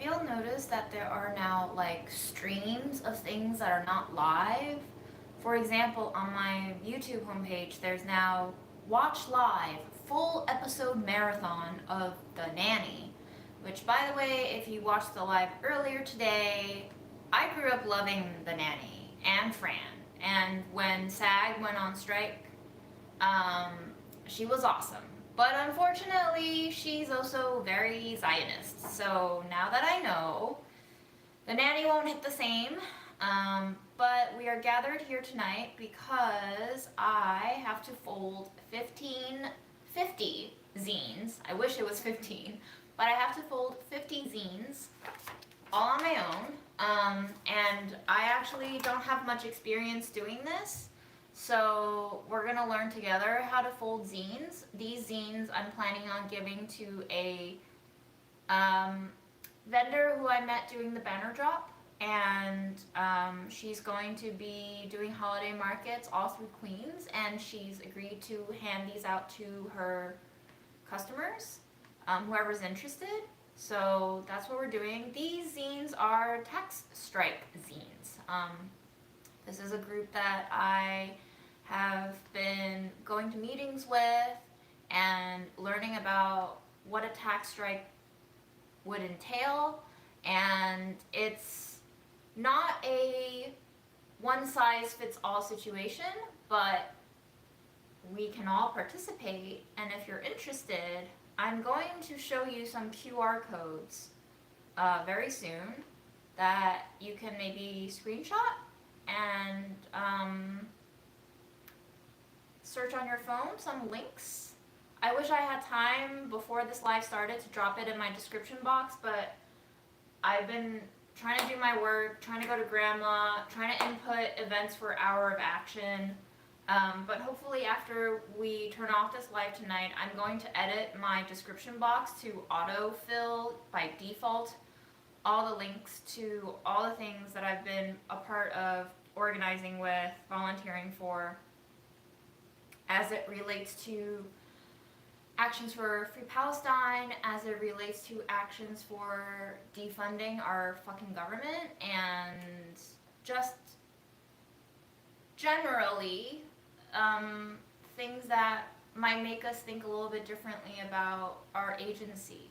you'll notice that there are now like streams of things that are not live. For example, on my YouTube homepage, there's now watch live full episode marathon of The Nanny, which, by the way, if you watched the live earlier today, I grew up loving The Nanny and Fran. And when SAG went on strike, um, she was awesome. But unfortunately, she's also very Zionist. So now that I know, The Nanny won't hit the same. But we are gathered here tonight because I have to fold 50 zines. I wish it was 15, but I have to fold 50 zines all on my own. And I actually don't have much experience doing this. So we're gonna learn together how to fold zines. These zines I'm planning on giving to a vendor who I met doing the banner drop, and she's going to be doing holiday markets all through Queens, and she's agreed to hand these out to her customers, whoever's interested. So that's what we're doing. These zines are tax strike zines. This is a group that I have been going to meetings with and learning about what a tax strike would entail, and it's not a one-size-fits-all situation, but we can all participate, and if you're interested, I'm going to show you some QR codes very soon that you can maybe screenshot and search on your phone some links. I wish I had time before this live started to drop it in my description box, but I've been trying to do my work, trying to go to grandma, trying to input events for Hour of Action. But hopefully after we turn off this live tonight, I'm going to edit my description box to autofill by default all the links to all the things that I've been a part of organizing with, volunteering for, as it relates to actions for Free Palestine, as it relates to actions for defunding our fucking government, and just generally things that might make us think a little bit differently about our agency.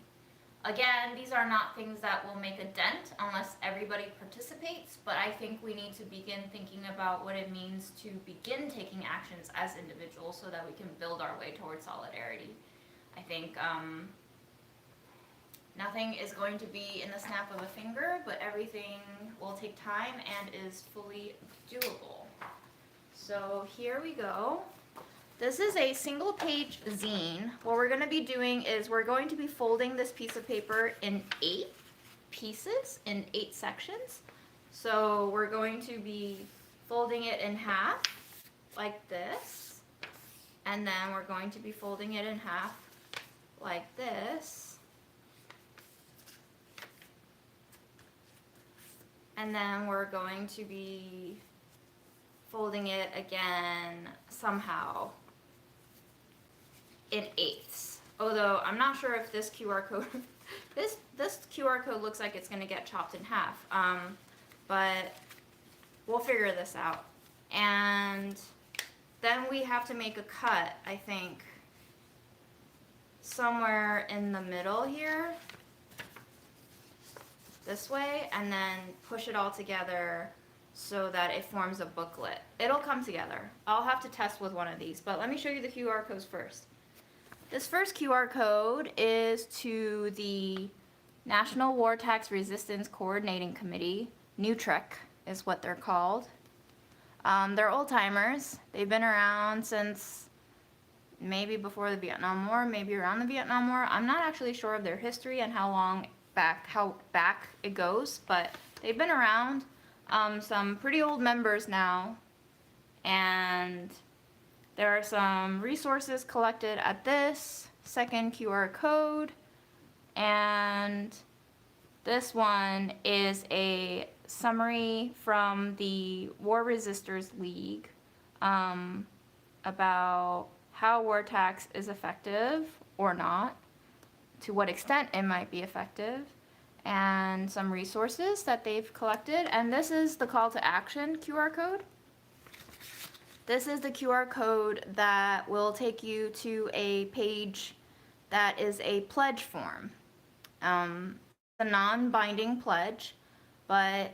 Again, these are not things that will make a dent unless everybody participates, but I think we need to begin thinking about what it means to begin taking actions as individuals so that we can build our way towards solidarity. I think nothing is going to be in the snap of a finger, but everything will take time and is fully doable. So here we go. This is a single page zine. What we're going to be doing is we're going to be folding this piece of paper in 8 pieces, in 8 sections. So we're going to be folding it in half like this, and then we're going to be folding it in half like this, and then we're going to be folding it again somehow in 8ths. Although I'm not sure if this QR code this QR code looks like it's going to get chopped in half, but we'll figure this out. And then we have to make a cut, I think, somewhere in the middle here, this way, and then push it all together so that it forms a booklet. It'll come together. I'll have to test with one of these, but let me show you the QR codes first. This first QR code is to the National War Tax Resistance Coordinating Committee. NUTREC is what they're called. They're old timers. They've been around since maybe before the Vietnam War, maybe around the Vietnam War. I'm not actually sure of their history and how back it goes, but they've been around. Some pretty old members now, and there are some resources collected at this second QR code, and this one is a summary from the War Resisters League about how war tax is effective or not, to what extent it might be effective, and some resources that they've collected. And this is the call to action QR code. This is the QR code that will take you to a page that is a pledge form. A non-binding pledge, but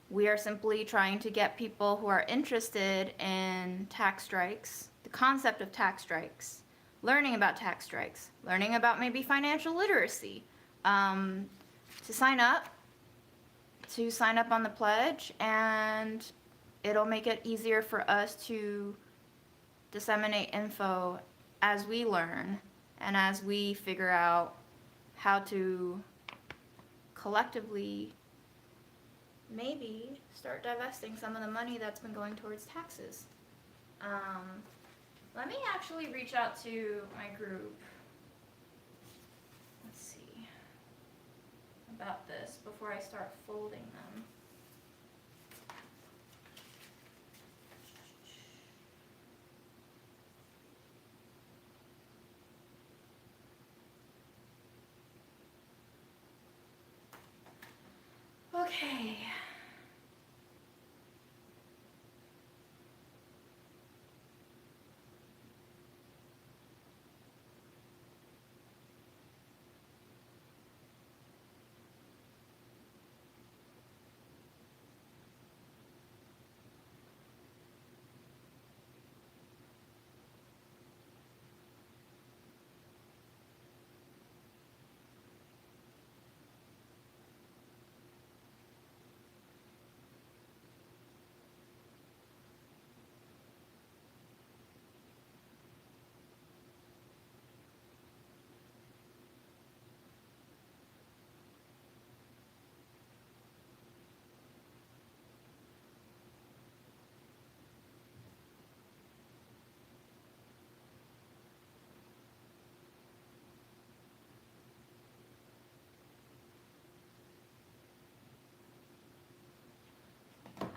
we are simply trying to get people who are interested in tax strikes, the concept of tax strikes, learning about tax strikes, learning about maybe financial literacy, to sign up on the pledge, and it'll make it easier for us to disseminate info as we learn and as we figure out how to collectively maybe start divesting some of the money that's been going towards taxes. Let me actually reach out to my group. Let's see about this before I start folding them. Okay.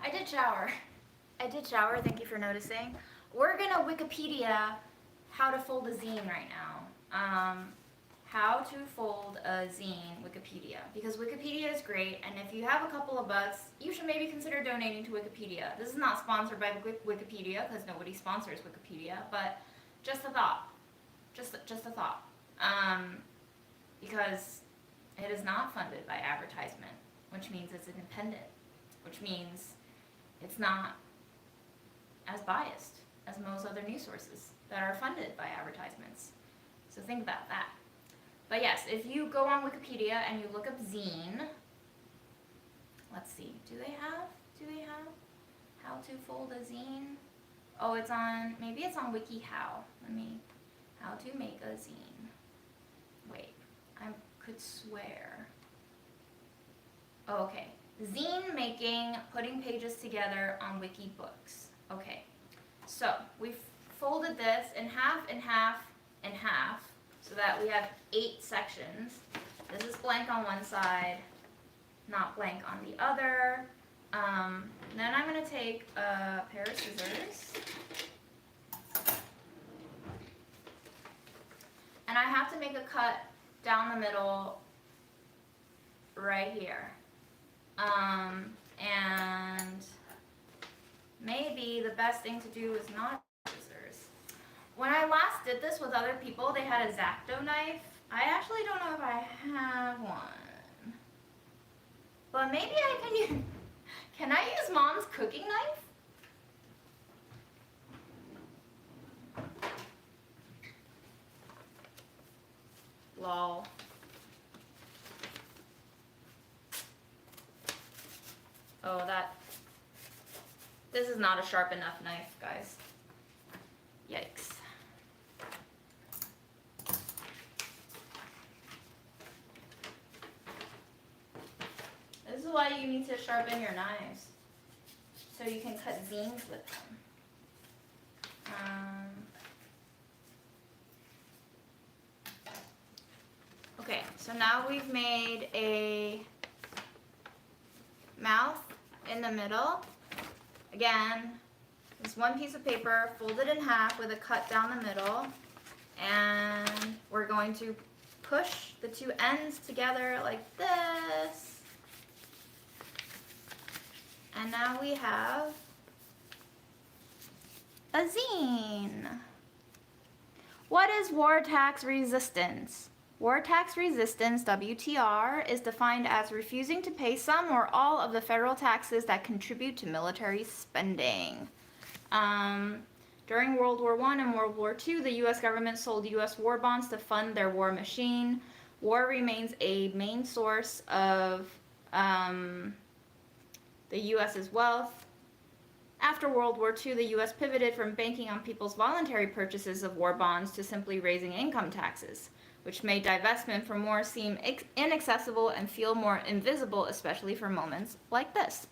I did shower. Thank you for noticing. We're gonna Wikipedia how to fold a zine right now. How to fold a zine, Wikipedia. Because Wikipedia is great, and if you have a couple of bucks, you should maybe consider donating to Wikipedia. This is not sponsored by Wikipedia, because nobody sponsors Wikipedia, but just a thought. Just a thought. Because it is not funded by advertisement, which means it's independent, which means it's not as biased as most other news sources that are funded by advertisements. So think about that. But yes, if you go on Wikipedia and you look up zine, let's see, do they have how to fold a zine? Oh, maybe it's on WikiHow. How to make a zine. Wait, I could swear. Oh, okay. Zine making, putting pages together on Wikibooks. Okay, so we've folded this in half, so that we have 8 sections. This is blank on one side, not blank on the other. Then I'm going to take a pair of scissors. And I have to make a cut down the middle right here. And maybe the best thing to do is not scissors. When I last did this with other people, they had a X-Acto knife. I actually don't know if I have one. But maybe I can use... Can I use Mom's cooking knife? Lol. Oh, this is not a sharp enough knife, guys. Yikes. This is why you need to sharpen your knives, so you can cut zines with them. Okay, so now we've made a mouth in the middle. Again, this one piece of paper folded in half with a cut down the middle, and we're going to push the two ends together like this. And now we have a zine. What is war tax resistance? War tax resistance, WTR, is defined as refusing to pay some or all of the federal taxes that contribute to military spending. During World War I and World War II, the U.S. government sold U.S. war bonds to fund their war machine. War remains a main source of the U.S.'s wealth. After World War II, the U.S. pivoted from banking on people's voluntary purchases of war bonds to simply raising income taxes, which made divestment from war seem inaccessible and feel more invisible, especially for moments like this.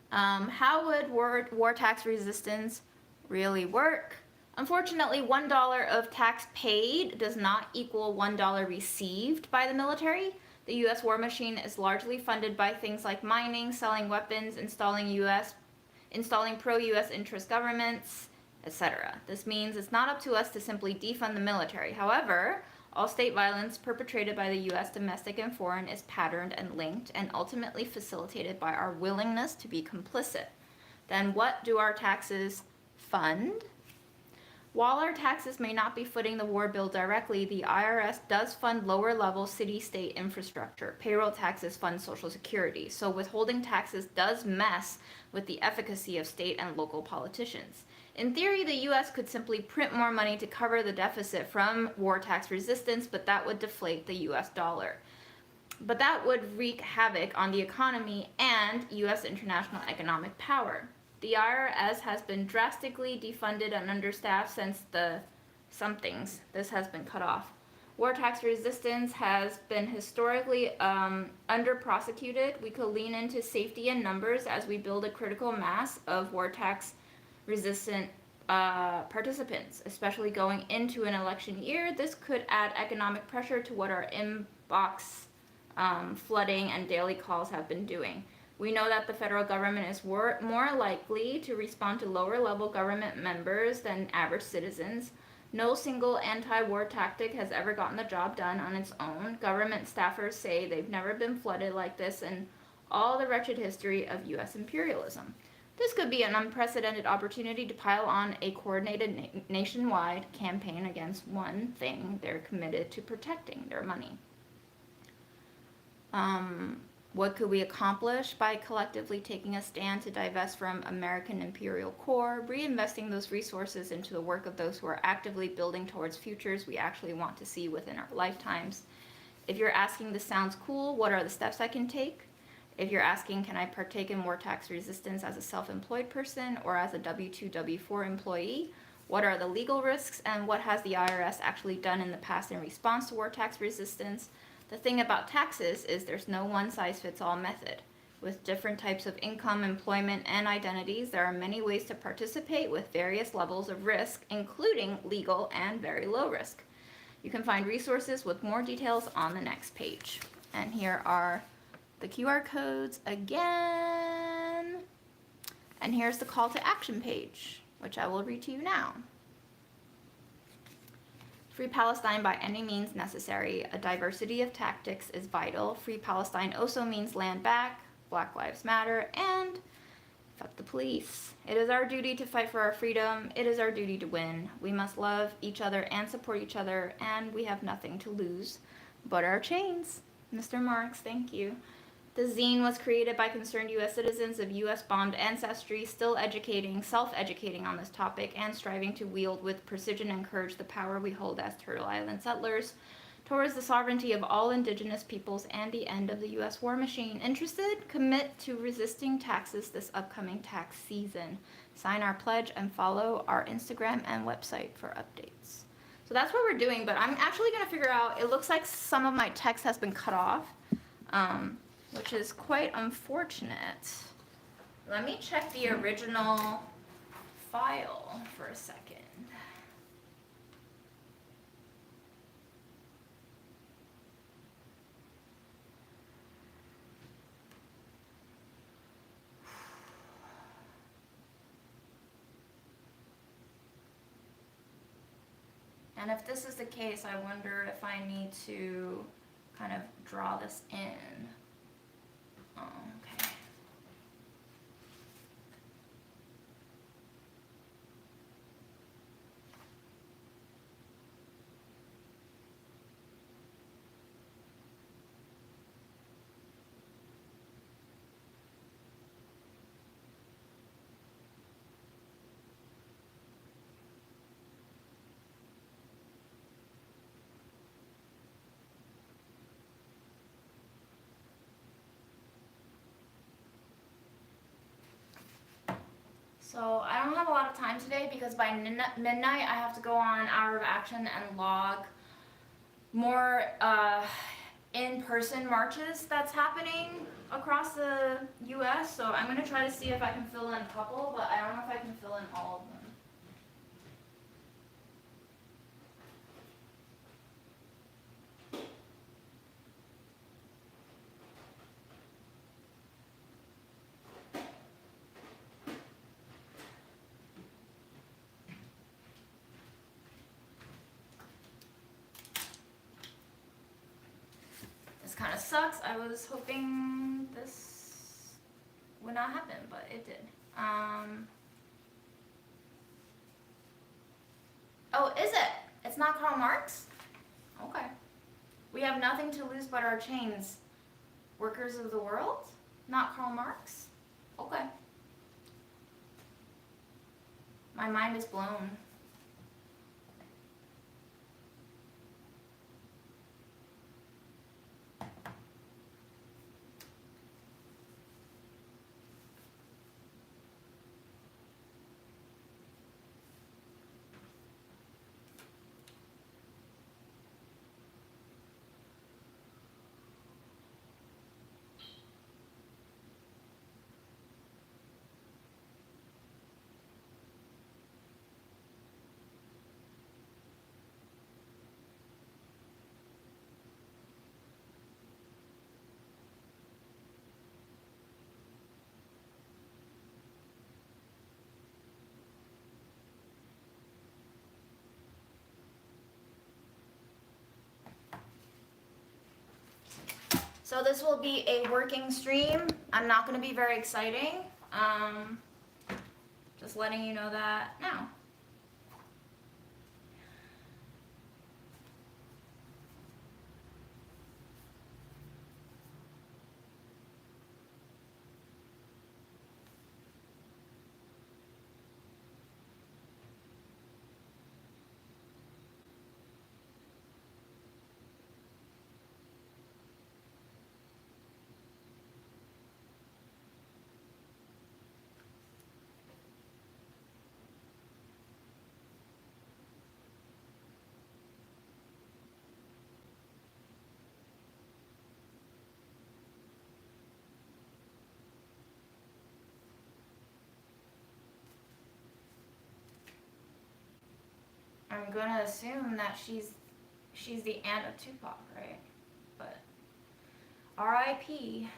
How would war tax resistance really work? Unfortunately, $1 of tax paid does not equal $1 received by the military. The U.S. war machine is largely funded by things like mining, selling weapons, installing pro-U.S. interest governments, etc. This means it's not up to us to simply defund the military. However, all state violence perpetrated by the U.S., domestic and foreign, is patterned and linked and ultimately facilitated by our willingness to be complicit. Then what do our taxes fund? While our taxes may not be footing the war bill directly, the IRS does fund lower-level city-state infrastructure. Payroll taxes fund Social Security, so withholding taxes does mess with the efficacy of state and local politicians. In theory, the U.S. could simply print more money to cover the deficit from war tax resistance, but that would deflate the U.S. dollar. But that would wreak havoc on the economy and U.S. international economic power. The IRS has been drastically defunded and understaffed since the somethings. This has been cut off. War tax resistance has been historically under-prosecuted. We could lean into safety in numbers as we build a critical mass of war tax resistant participants, especially going into an election year. This could add economic pressure to what our inbox flooding and daily calls have been doing. We know that the federal government is more likely to respond to lower-level government members than average citizens. No single anti-war tactic has ever gotten the job done on its own. Government staffers say they've never been flooded like this in all the wretched history of U.S. imperialism. This could be an unprecedented opportunity to pile on a coordinated nationwide campaign against one thing they're committed to protecting: their money. What could we accomplish by collectively taking a stand to divest from American imperial core, reinvesting those resources into the work of those who are actively building towards futures we actually want to see within our lifetimes? If you're asking, this sounds cool, what are the steps I can take? If you're asking, can I partake in war tax resistance as a self-employed person or as a W-2, W-4 employee? What are the legal risks, and what has the IRS actually done in the past in response to war tax resistance? The thing about taxes is there's no one-size-fits-all method. With different types of income, employment, and identities, there are many ways to participate with various levels of risk, including legal and very low risk. You can find resources with more details on the next page. And here are the QR codes again. And here's the call to action page, which I will read to you now. Free Palestine by any means necessary. A diversity of tactics is vital. Free Palestine also means land back, Black Lives Matter, and fuck the police. It is our duty to fight for our freedom. It is our duty to win. We must love each other and support each other, and we have nothing to lose but our chains. Mr. Marks, thank you. The zine was created by concerned U.S. citizens of U.S. bombed ancestry, still educating, self-educating on this topic, and striving to wield with precision and courage the power we hold as Turtle Island settlers towards the sovereignty of all indigenous peoples and the end of the U.S. war machine. Interested? Commit to resisting taxes this upcoming tax season. Sign our pledge and follow our Instagram and website for updates. So that's what we're doing, but I'm actually going to figure out, it looks like some of my text has been cut off. Which is quite unfortunate. Let me check the original file for a second. And if this is the case, I wonder if I need to kind of draw this in. Oh, okay. So I don't have a lot of time today because by midnight I have to go on Hour of Action and log more in-person marches that's happening across the U.S. So I'm going to try to see if I can fill in a couple, but I don't know if I can fill in all of them. This kind of sucks. I was hoping this would not happen, but it did. Oh, is it? It's not Karl Marx? Okay. We have nothing to lose but our chains. Workers of the world? Not Karl Marx? Okay. My mind is blown. So this will be a working stream. I'm not going to be very exciting. Just letting you know that now. I'm gonna assume that she's the aunt of Tupac, right? But R.I.P.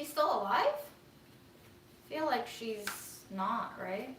she's still alive? I feel like she's not, right?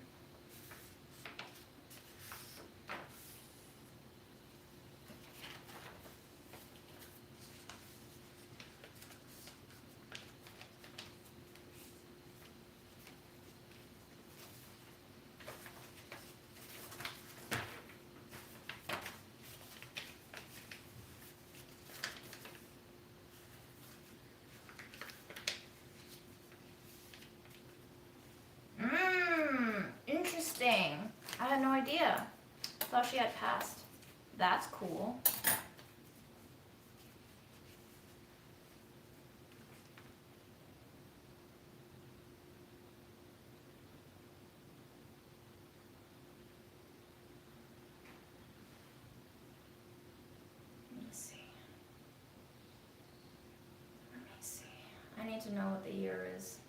Interesting. I had no idea. I thought she had passed. That's cool. Let me see. I need to know what the year is.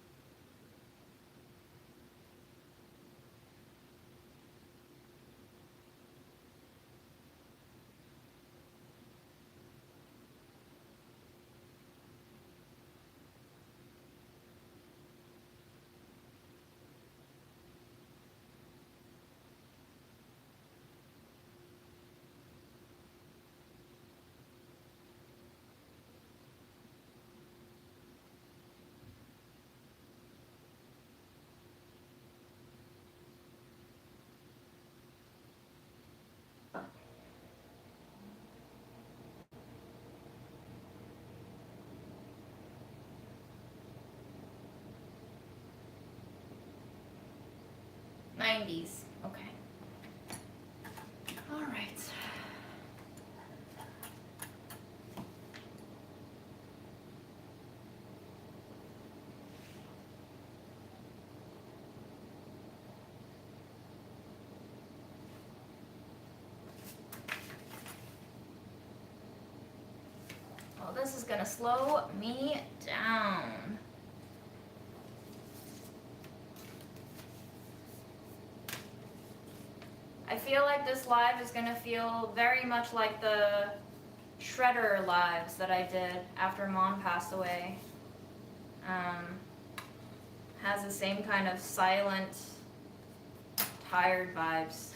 '90s. Okay. All right. Well, this is gonna slow me down. I feel like this live is gonna feel very much like the Shredder lives that I did after Mom passed away. Has the same kind of silent, tired vibes.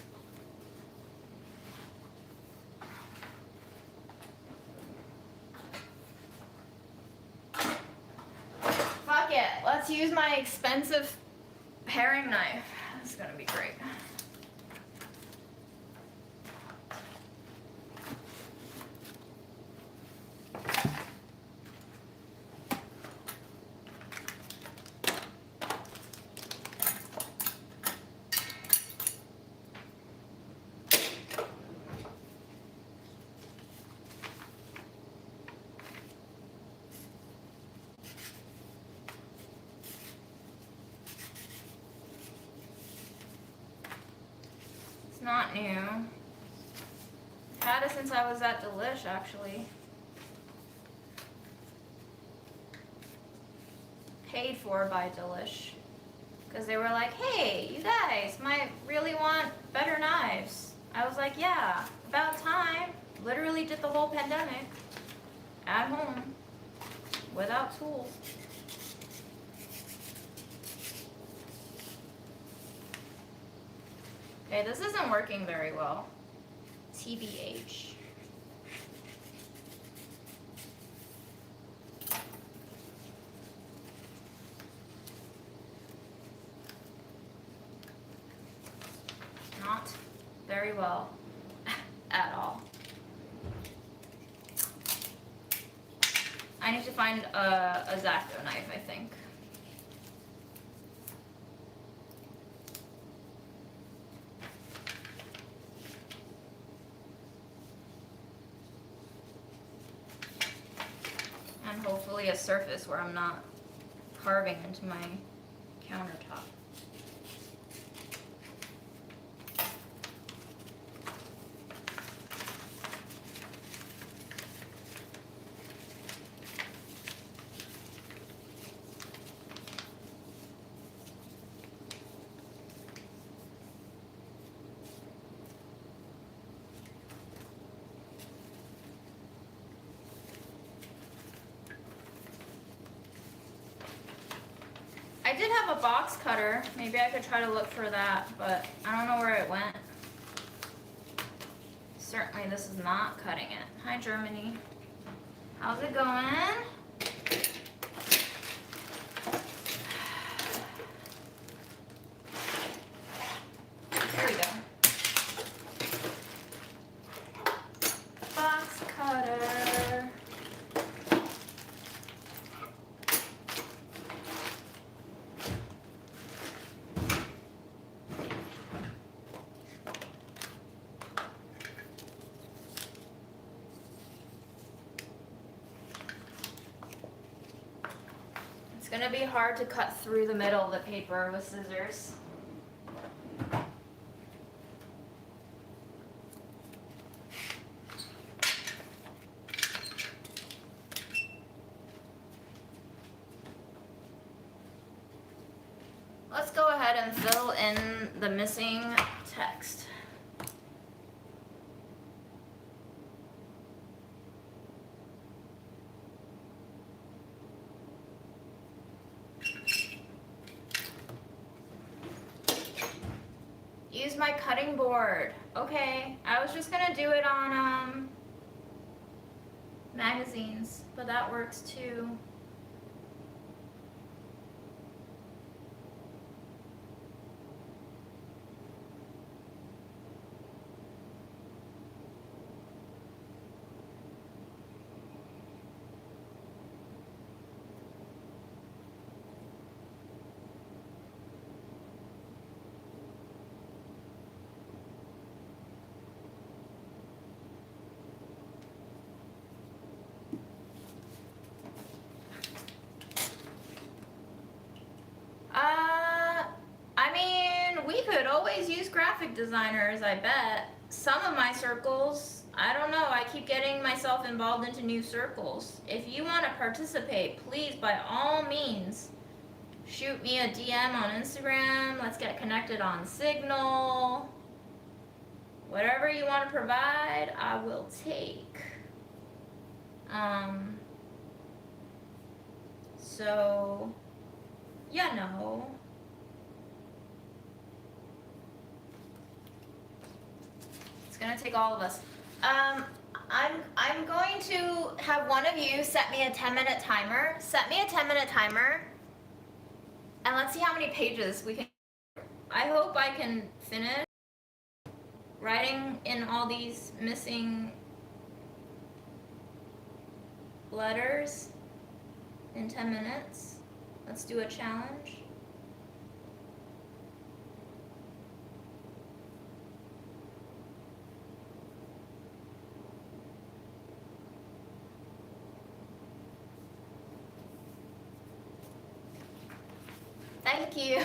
Fuck it, let's use my expensive paring knife. This is gonna be great. Not new. I've had it since I was at Delish, actually. Paid for by Delish. Because they were like, hey, you guys might really want better knives. I was like, yeah, about time. Literally did the whole pandemic. At home. Without tools. Okay, this isn't working very well. TBH. Not very well at all. I need to find a X-Acto knife, I think. And hopefully a surface where I'm not carving into my countertop. I did have a box cutter. Maybe I could try to look for that, but I don't know where it went. Certainly this is not cutting it. Hi, Germany. How's it going? Here we go. Box cutter. It's gonna be hard to cut through the middle of the paper with scissors. Let's go ahead and fill in the missing text. Use my cutting board. Okay, I was just gonna do it on magazines, but that works too. I mean, we could always use graphic designers, I bet. Some of my circles, I don't know, I keep getting myself involved into new circles. If you want to participate, please, by all means, shoot me a DM on Instagram. Let's get connected on Signal. Whatever you want to provide, I will take. So, yeah, no. It's gonna take all of us. I'm going to have one of you set me a 10-minute timer. Set me a 10-minute timer, and let's see how many pages we can. I hope I can finish writing in all these missing letters in 10 minutes. Let's do a challenge. Thank you.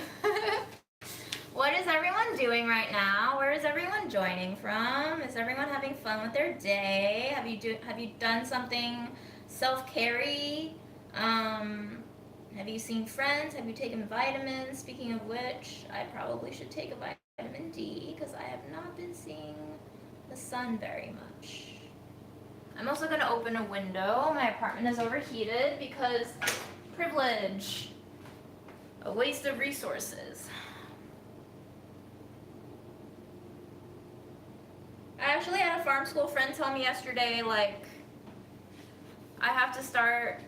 What is everyone doing right now? Where is everyone joining from? Is everyone having fun with their day? Have you done something self-care-y? Have you seen friends? Have you taken vitamins? Speaking of which, I probably should take a vitamin D because I have not been seeing the sun very much. I'm also going to open a window. My apartment is overheated because privilege. A waste of resources. I actually had a farm school friend tell me yesterday, like, I have to start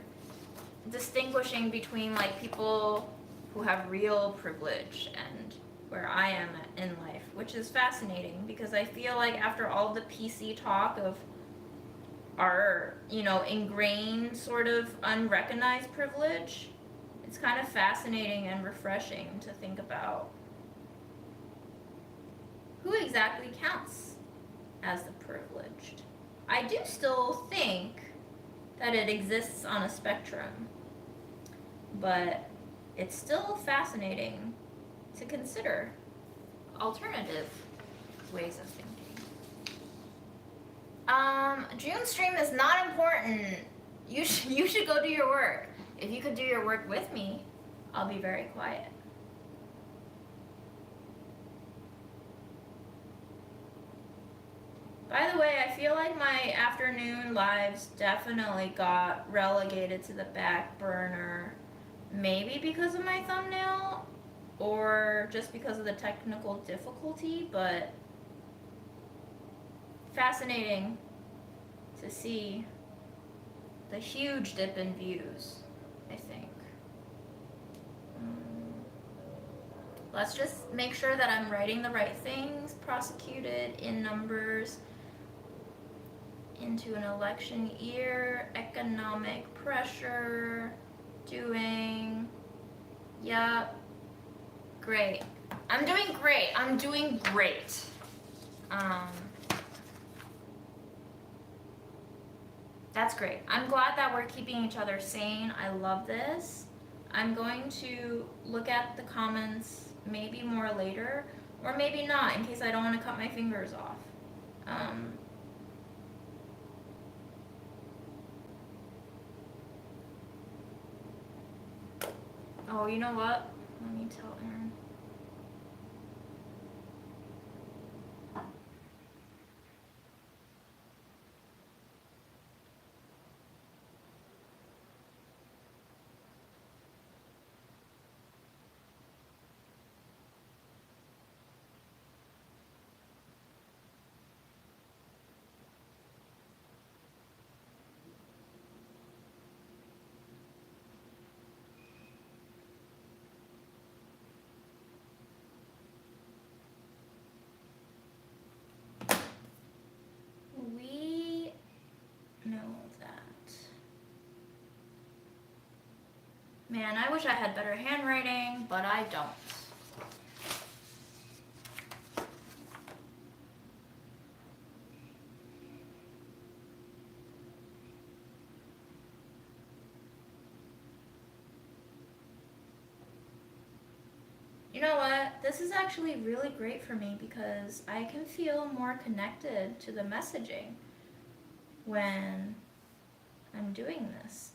distinguishing between, like, people who have real privilege and where I am in life, which is fascinating because I feel like after all the PC talk of our, ingrained sort of unrecognized privilege, it's kind of fascinating and refreshing to think about who exactly counts as the privileged. I do still think that it exists on a spectrum, but it's still fascinating to consider alternative ways of thinking. June stream is not important. You should go do your work. If you could do your work with me, I'll be very quiet. By the way, I feel like my afternoon lives definitely got relegated to the back burner maybe because of my thumbnail or just because of the technical difficulty, but fascinating to see the huge dip in views, I think. Let's just make sure that I'm writing the right things. Prosecuted in numbers into an election year, economic pressure, doing, yep, great. I'm doing great. I'm doing great. That's great. I'm glad that we're keeping each other sane. I love this. I'm going to look at the comments maybe more later, or maybe not, in case I don't want to cut my fingers off. Oh, you know what? Let me tell Aaron. We know that. Man, I wish I had better handwriting, but I don't. You know what? This is actually really great for me because I can feel more connected to the messaging when I'm doing this.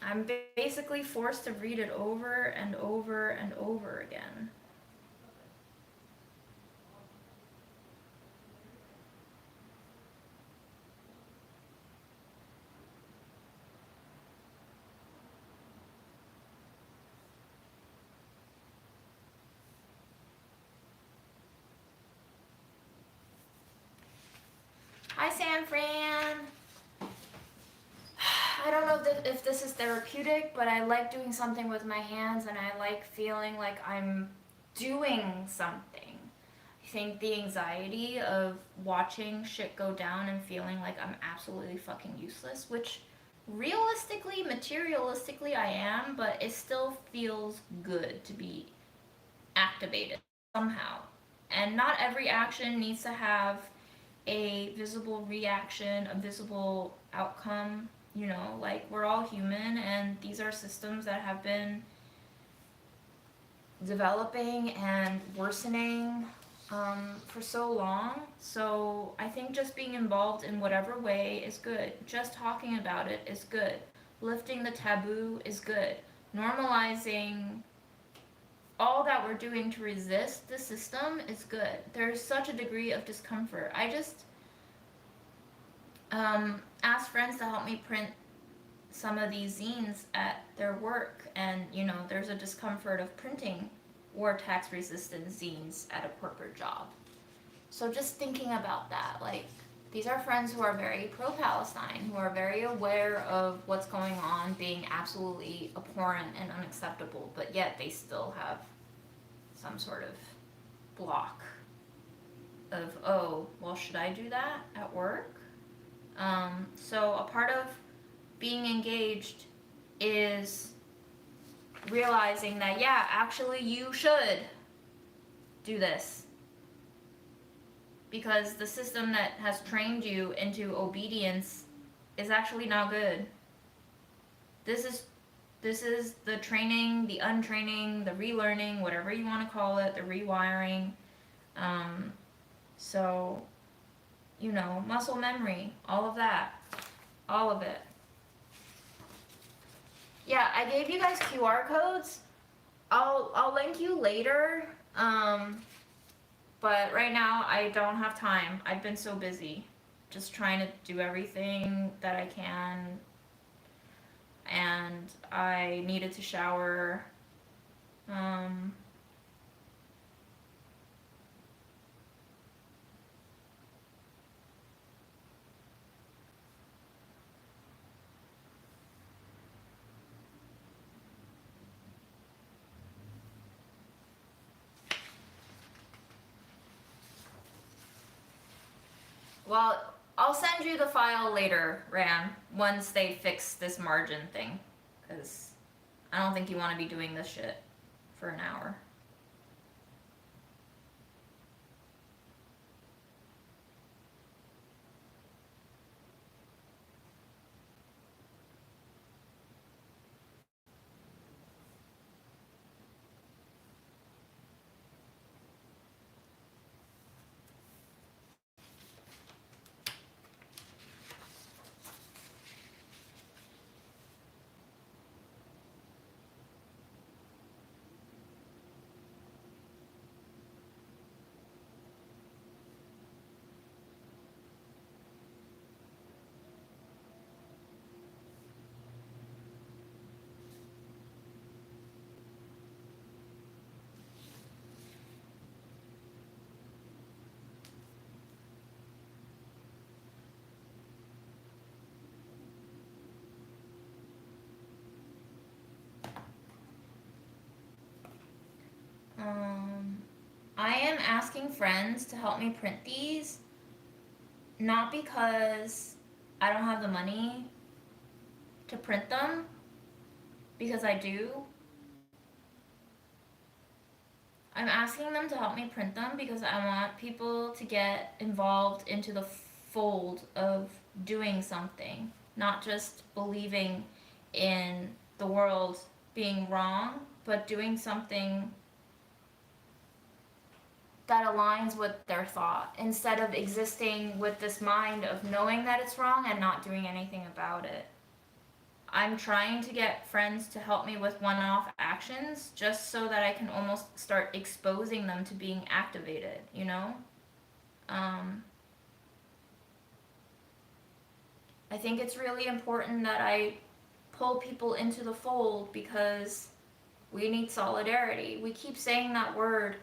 I'm basically forced to read it over and over and over again. Hi, San Fran. I don't know if this is therapeutic, but I like doing something with my hands and I like feeling like I'm doing something. I think the anxiety of watching shit go down and feeling like I'm absolutely fucking useless, which realistically, materialistically I am, but it still feels good to be activated somehow. And not every action needs to have a visible reaction, a visible outcome. You know, like we're all human, and these are systems that have been developing and worsening for so long. So I think just being involved in whatever way is good. Just talking about it is good. Lifting the taboo is good. Normalizing all that we're doing to resist the system is good. There's such a degree of discomfort. I just asked friends to help me print some of these zines at their work, and you know, there's a discomfort of printing war tax resistant zines at a corporate job. So just thinking about that, like, these are friends who are very pro-Palestine, who are very aware of what's going on being absolutely abhorrent and unacceptable, but yet they still have some sort of block of, oh, well, should I do that at work? So a part of being engaged is realizing that, yeah, actually you should do this. Because the system that has trained you into obedience is actually not good. This is the training, the untraining, the relearning, whatever you want to call it, the rewiring. So, you know, muscle memory, all of that, all of it. Yeah, I gave you guys QR codes. I'll link you later. But right now I don't have time. I've been so busy. just trying to do everything that I can, and I needed to shower. Um, well, I'll send you the file later, Ram, once they fix this margin thing, because I don't think you want to be doing this shit for an hour. I am asking friends to help me print these, not because I don't have the money to print them, because I do. I'm asking them to help me print them because I want people to get involved into the fold of doing something, not just believing in the world being wrong, but doing something that aligns with their thought instead of existing with this mind of knowing that it's wrong and not doing anything about it. I'm trying to get friends to help me with one-off actions just so that I can almost start exposing them to being activated, you know? I think it's really important that I pull people into the fold because we need solidarity. We keep saying that word.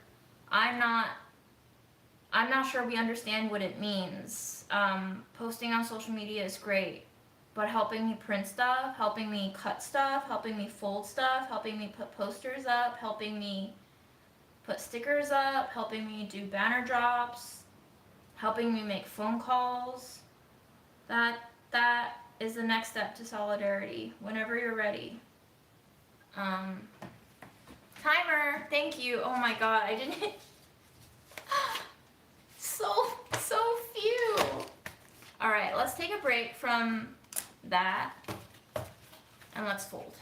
I'm not sure we understand what it means. Posting on social media is great, but helping me print stuff, helping me cut stuff, helping me fold stuff, helping me put posters up, helping me put stickers up, helping me do banner drops, helping me make phone calls. That is the next step to solidarity. Whenever you're ready. Timer, thank you. Oh my god, I didn't. So few. All right, let's take a break from that and let's fold.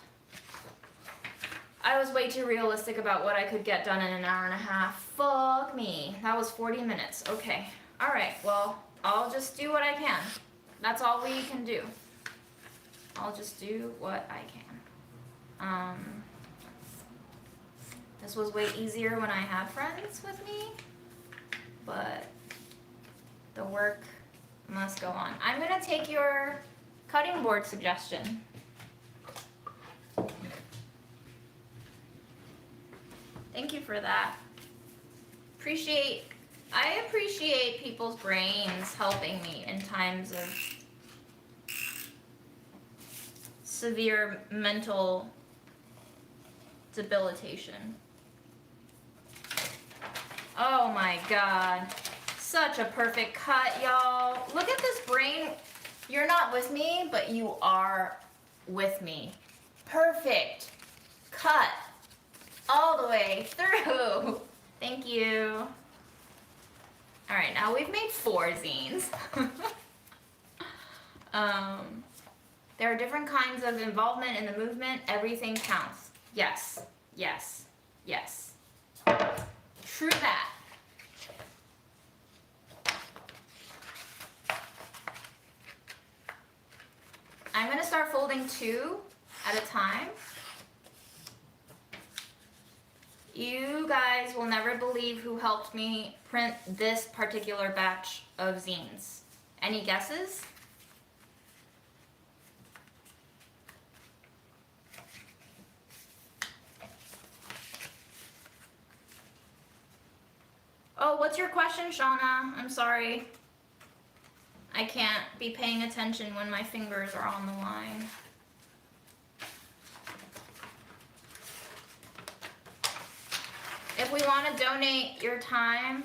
I was way too realistic about what I could get done in an hour and a half. Fuck me. That was 40 minutes. Okay. All right, well, I'll just do what I can. That's all we can do. I'll just do what I can. This was way easier when I had friends with me, but the work must go on. I'm gonna take your cutting board suggestion. Thank you for that. I appreciate people's brains helping me in times of severe mental debilitation. Oh my god. Such a perfect cut, y'all. Look at this brain. You're not with me, but you are with me. Perfect. Cut. All the way through. Thank you. All right, now we've made 4 zines. There are different kinds of involvement in the movement. Everything counts. Yes, yes, yes. True that. I'm gonna start folding 2 at a time. You guys will never believe who helped me print this particular batch of zines. Any guesses? Oh, what's your question, Shauna? I'm sorry. I can't be paying attention when my fingers are on the line. If we want to donate your time,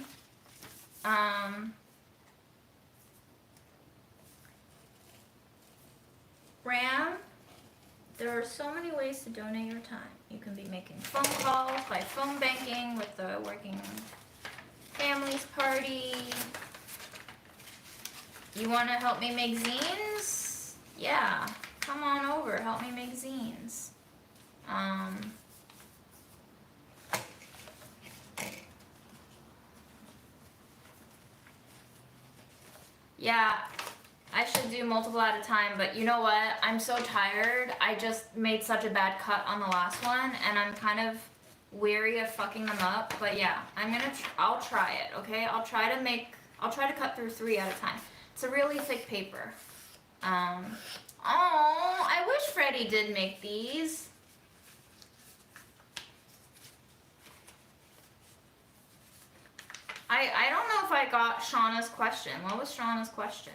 Ram, there are so many ways to donate your time. You can be making phone calls by phone banking with the Working Families Party. You want to help me make zines? Yeah, come on over, help me make zines. Yeah, I should do multiple at a time, but you know what? I'm so tired. I just made such a bad cut on the last one, and I'm kind of weary of fucking them up. But yeah, I'll try it, okay? I'll try to cut through 3 at a time. It's a really thick paper. Oh, I wish Freddie did make these. I don't know if I got Shauna's question. What was Shauna's question?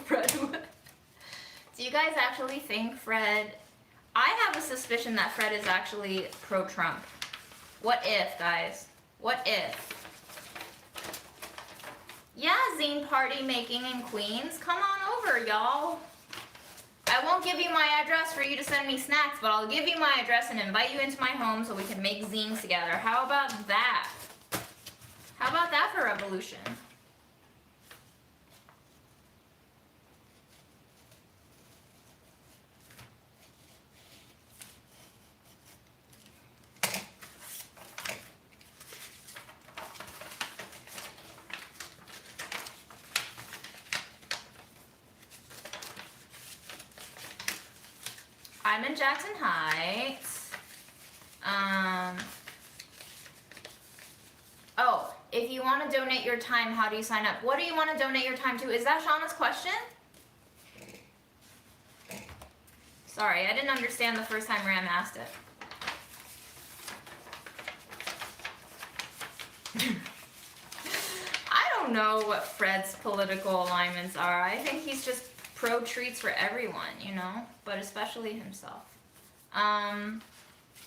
Fred, do you guys actually think Fred... I have a suspicion that Fred is actually pro-Trump. What if, guys? What if? Yeah, zine party making in Queens. Come on over, y'all. I won't give you my address for you to send me snacks, but I'll give you my address and invite you into my home so we can make zines together. How about that? How about that for revolution? I'm in Jackson Heights. Oh, if you want to donate your time, how do you sign up? What do you want to donate your time to? Is that Shauna's question? Sorry, I didn't understand the first time Ram asked it. I don't know what Fred's political alignments are. I think he's just pro-treats for everyone, you know, but especially himself.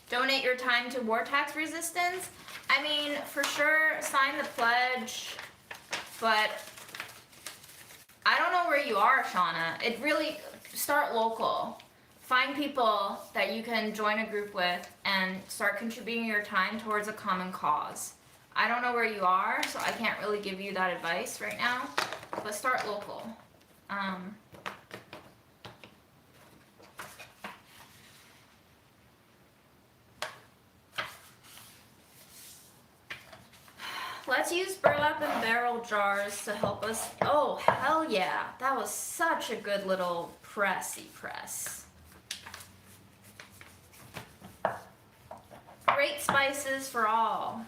Donate your time to war tax resistance. I mean, for sure, sign the pledge, but I don't know where you are, Shauna. It really, start local. Find people that you can join a group with and start contributing your time towards a common cause. I don't know where you are, so I can't really give you that advice right now, but start local. Let's use burlap and barrel jars to help us. Oh, hell yeah. That was such a good little pressy press. Great spices for all.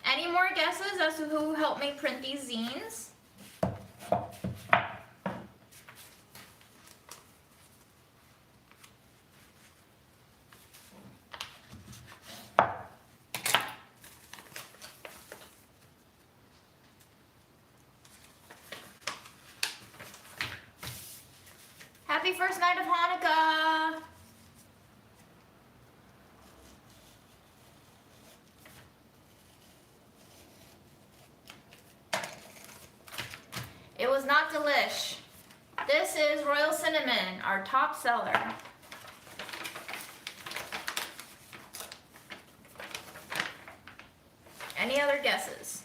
Any more guesses as to who helped me print these zines? Happy first night of Hanukkah! It was not delish. This is Royal Cinnamon, our top seller. Any other guesses?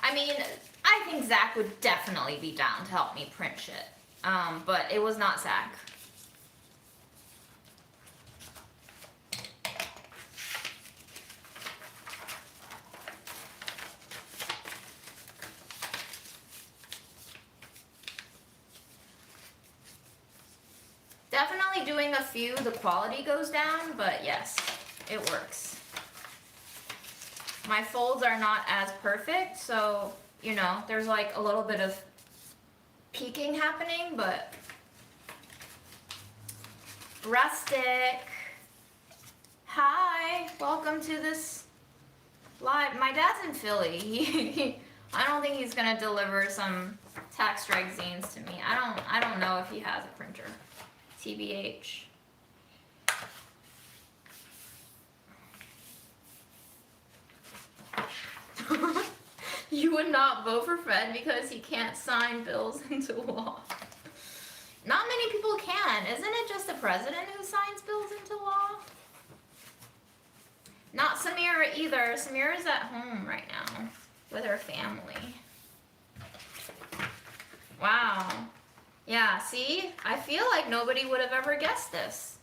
I mean, I think Zach would definitely be down to help me print shit. But it was not Zach. definitely doing a few, the quality goes down, but yes, it works. My folds are not as perfect, so, you know, there's like a little bit of peaking happening, but Rustic, hi, welcome to this live. My dad's in Philly. I don't think he's gonna deliver some tax strike zines to me. I don't know if he has a printer. TBH. You would not vote for Fred because he can't sign bills into law. Not many people can. Isn't it just the president who signs bills into law? Not Samira either. Samira's at home right now with her family. Wow. Yeah, see? I feel like nobody would have ever guessed this.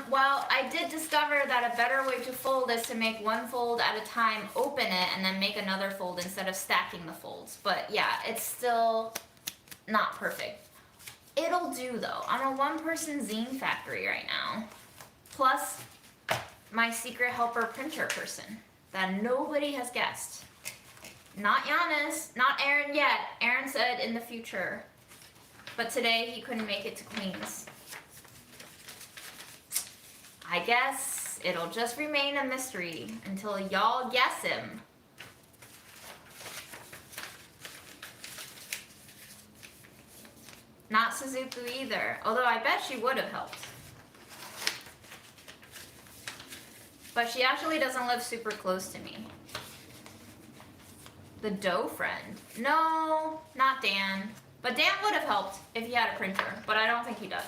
Well, I did discover that a better way to fold is to make one fold at a time, open it, and then make another fold instead of stacking the folds. But yeah, it's still not perfect. It'll do though. I'm a one-person zine factory right now. Plus, my secret helper printer person that nobody has guessed. Not Giannis, not Aaron yet. Aaron said in the future. But today he couldn't make it to Queens. I guess it'll just remain a mystery until y'all guess him. Not Suzuku either, although I bet she would have helped. But she actually doesn't live super close to me. The dough friend. No, not Dan. But Dan would have helped if he had a printer, but I don't think he does.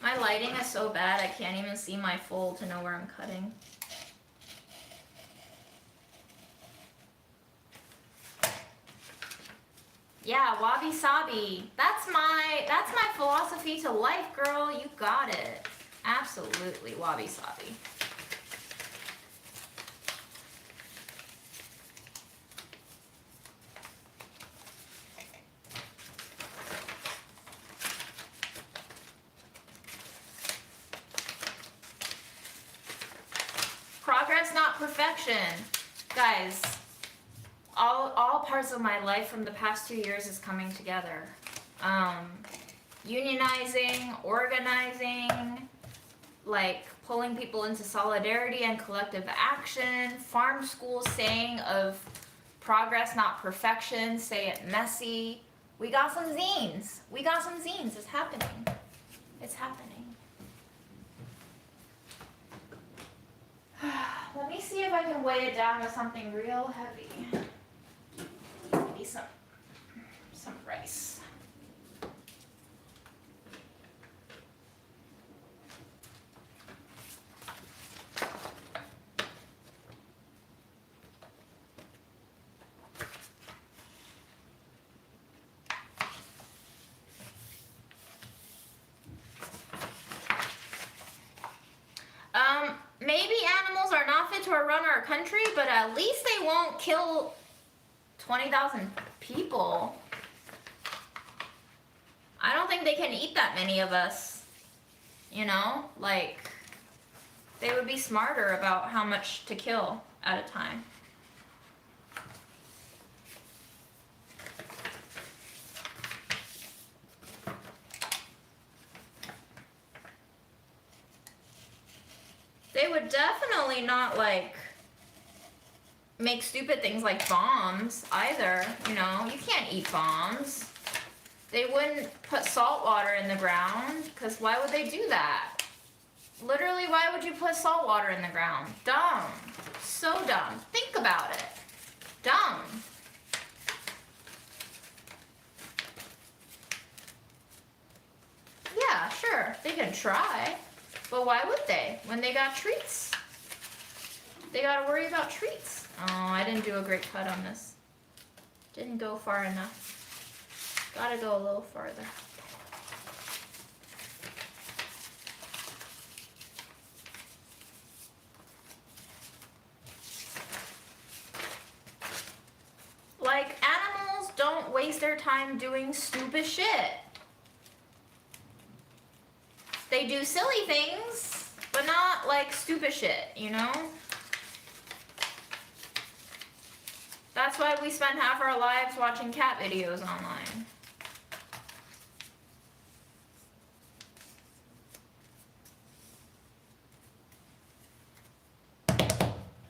My lighting is so bad I can't even see my fold to know where I'm cutting. Yeah, wabi sabi. That's my philosophy to life, girl. You got it. Absolutely, wabi sabi. Progress, not perfection. Guys, all parts of my life from the past 2 years is coming together. Unionizing, organizing, like pulling people into solidarity and collective action, farm school saying of progress, not perfection, say it messy. We got some zines. We got some zines. It's happening. It's happening. Let me see if I can weigh it down with something real heavy. Maybe some rice. Maybe animals are not fit to run our country, but at least they won't kill 20,000 people. I don't think they can eat that many of us. You know, like, they would be smarter about how much to kill at a time. They would definitely not, like, make stupid things like bombs either, you know? You can't eat bombs. They wouldn't put salt water in the ground, because why would they do that? Literally, why would you put salt water in the ground? Dumb. So dumb. Think about it. Dumb. Yeah, sure, they can try, but why would they when they got treats? They gotta worry about treats. Oh, I didn't do a great cut on this. Didn't go far enough. Gotta go a little farther. Like, animals don't waste their time doing stupid shit. They do silly things, but not like stupid shit, you know? That's why we spend half our lives watching cat videos online.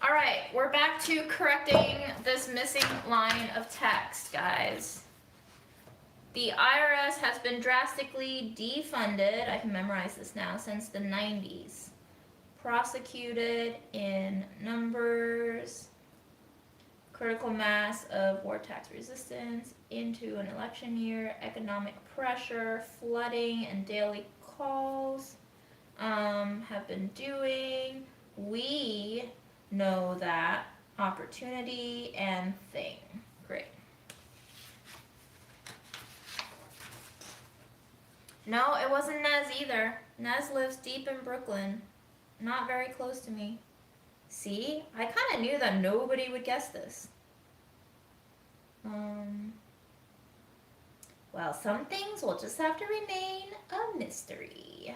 All right, we're back to correcting this missing line of text, guys. The IRS has been drastically defunded, I can memorize this now, since the 90s. Prosecuted in numbers, critical mass of war tax resistance into an election year, economic pressure, flooding, and daily calls have been doing. We know that opportunity and thing. Great. No, it wasn't Nez either. Nez lives deep in Brooklyn. Not very close to me. See? I kind of knew that nobody would guess this. Well, some things will just have to remain a mystery.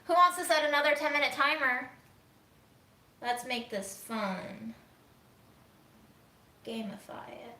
Who wants to set another 10-minute timer? Let's make this fun. Gamify it.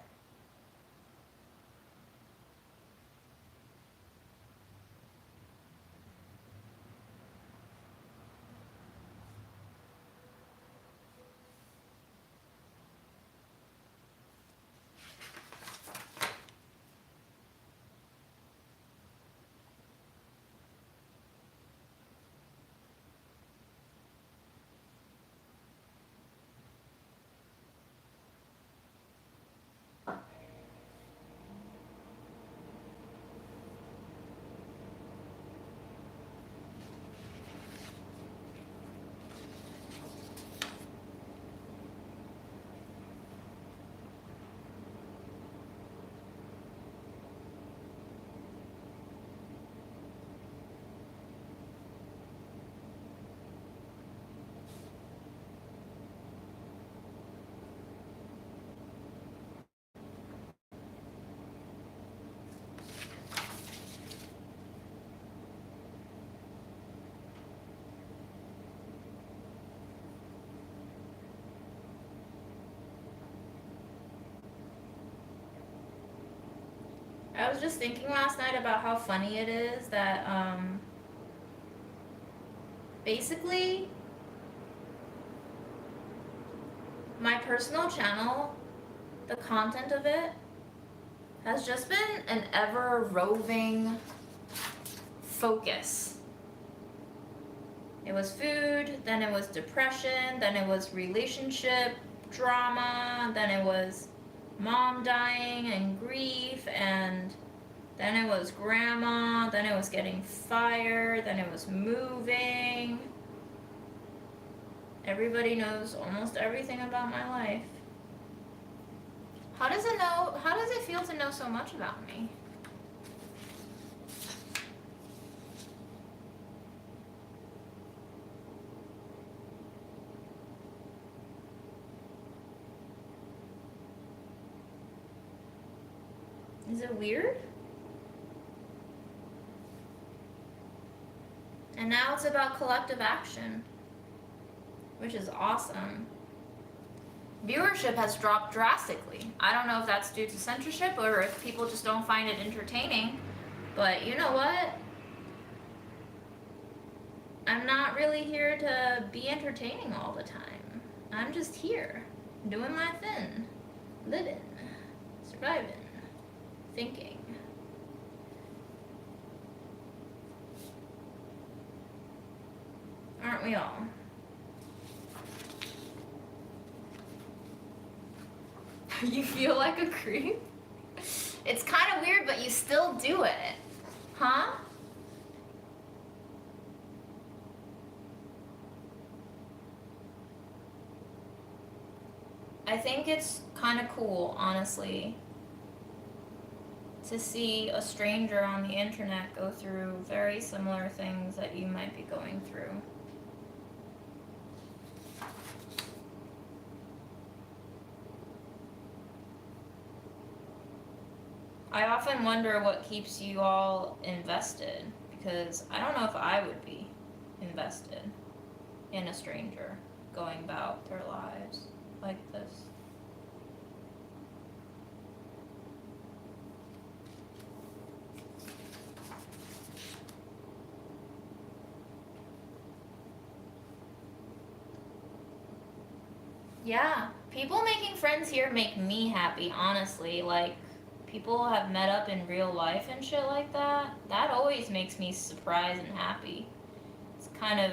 I was just thinking last night about how funny it is that, basically, my personal channel, the content of it, has just been an ever-roving focus. It was food, then it was depression, then it was relationship drama, then it was mom dying and grief, and then it was grandma, then it was getting fired, then it was moving. Everybody knows almost everything about my life. How does it feel to know so much about me? Is it weird? And now it's about collective action, which is awesome. Viewership has dropped drastically. I don't know if that's due to censorship or if people just don't find it entertaining, but you know what? I'm not really here to be entertaining all the time. I'm just here, doing my thing, living, surviving, thinking. Aren't we all? You feel like a creep? It's kind of weird, but you still do it. Huh? I think it's kind of cool, honestly, to see a stranger on the internet go through very similar things that you might be going through. I often wonder what keeps you all invested, because I don't know if I would be invested in a stranger going about their lives like this. Yeah, people making friends here make me happy, honestly. Like, people have met up in real life and shit like that. That always makes me surprised and happy. It's kind of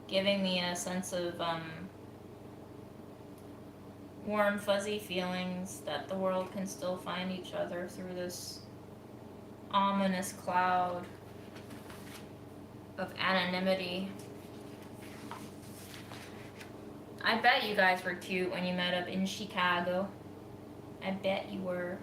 giving me a sense of warm, fuzzy feelings that the world can still find each other through this ominous cloud of anonymity. I bet you guys were cute when you met up in Chicago. I bet you were.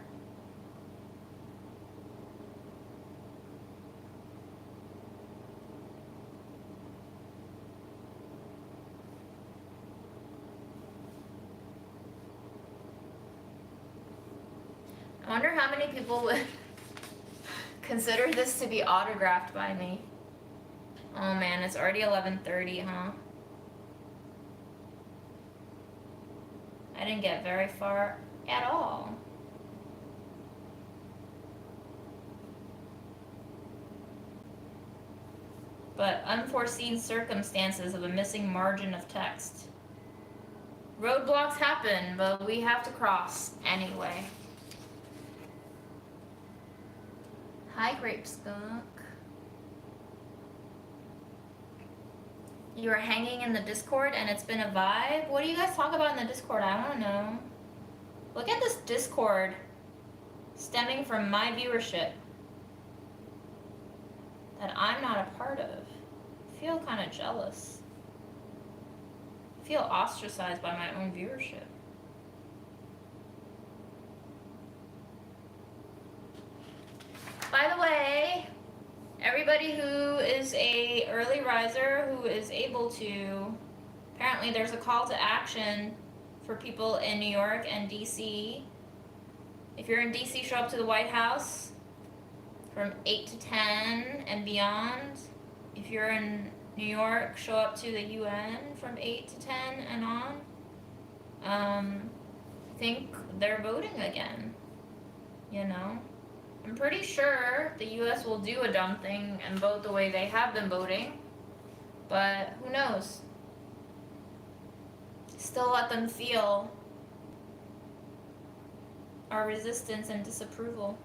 I wonder how many people would consider this to be autographed by me. Oh man, it's already 11:30, huh? I didn't get very far at all. But unforeseen circumstances of a missing margin of text. Roadblocks happen, but we have to cross anyway. Hi, Grape Skunk. You are hanging in the Discord and it's been a vibe? What do you guys talk about in the Discord? I want to know. Look at this Discord stemming from my viewership that I'm not a part of. I feel kind of jealous. I feel ostracized by my own viewership. By the way, everybody who is a early riser who is able to, apparently there's a call to action for people in New York and DC. If you're in DC, show up to the White House from 8 to 10 and beyond. If you're in New York, show up to the UN from 8 to 10 and on. I think they're voting again, you know? I'm pretty sure the US will do a dumb thing and vote the way they have been voting, but who knows? Still let them feel our resistance and disapproval.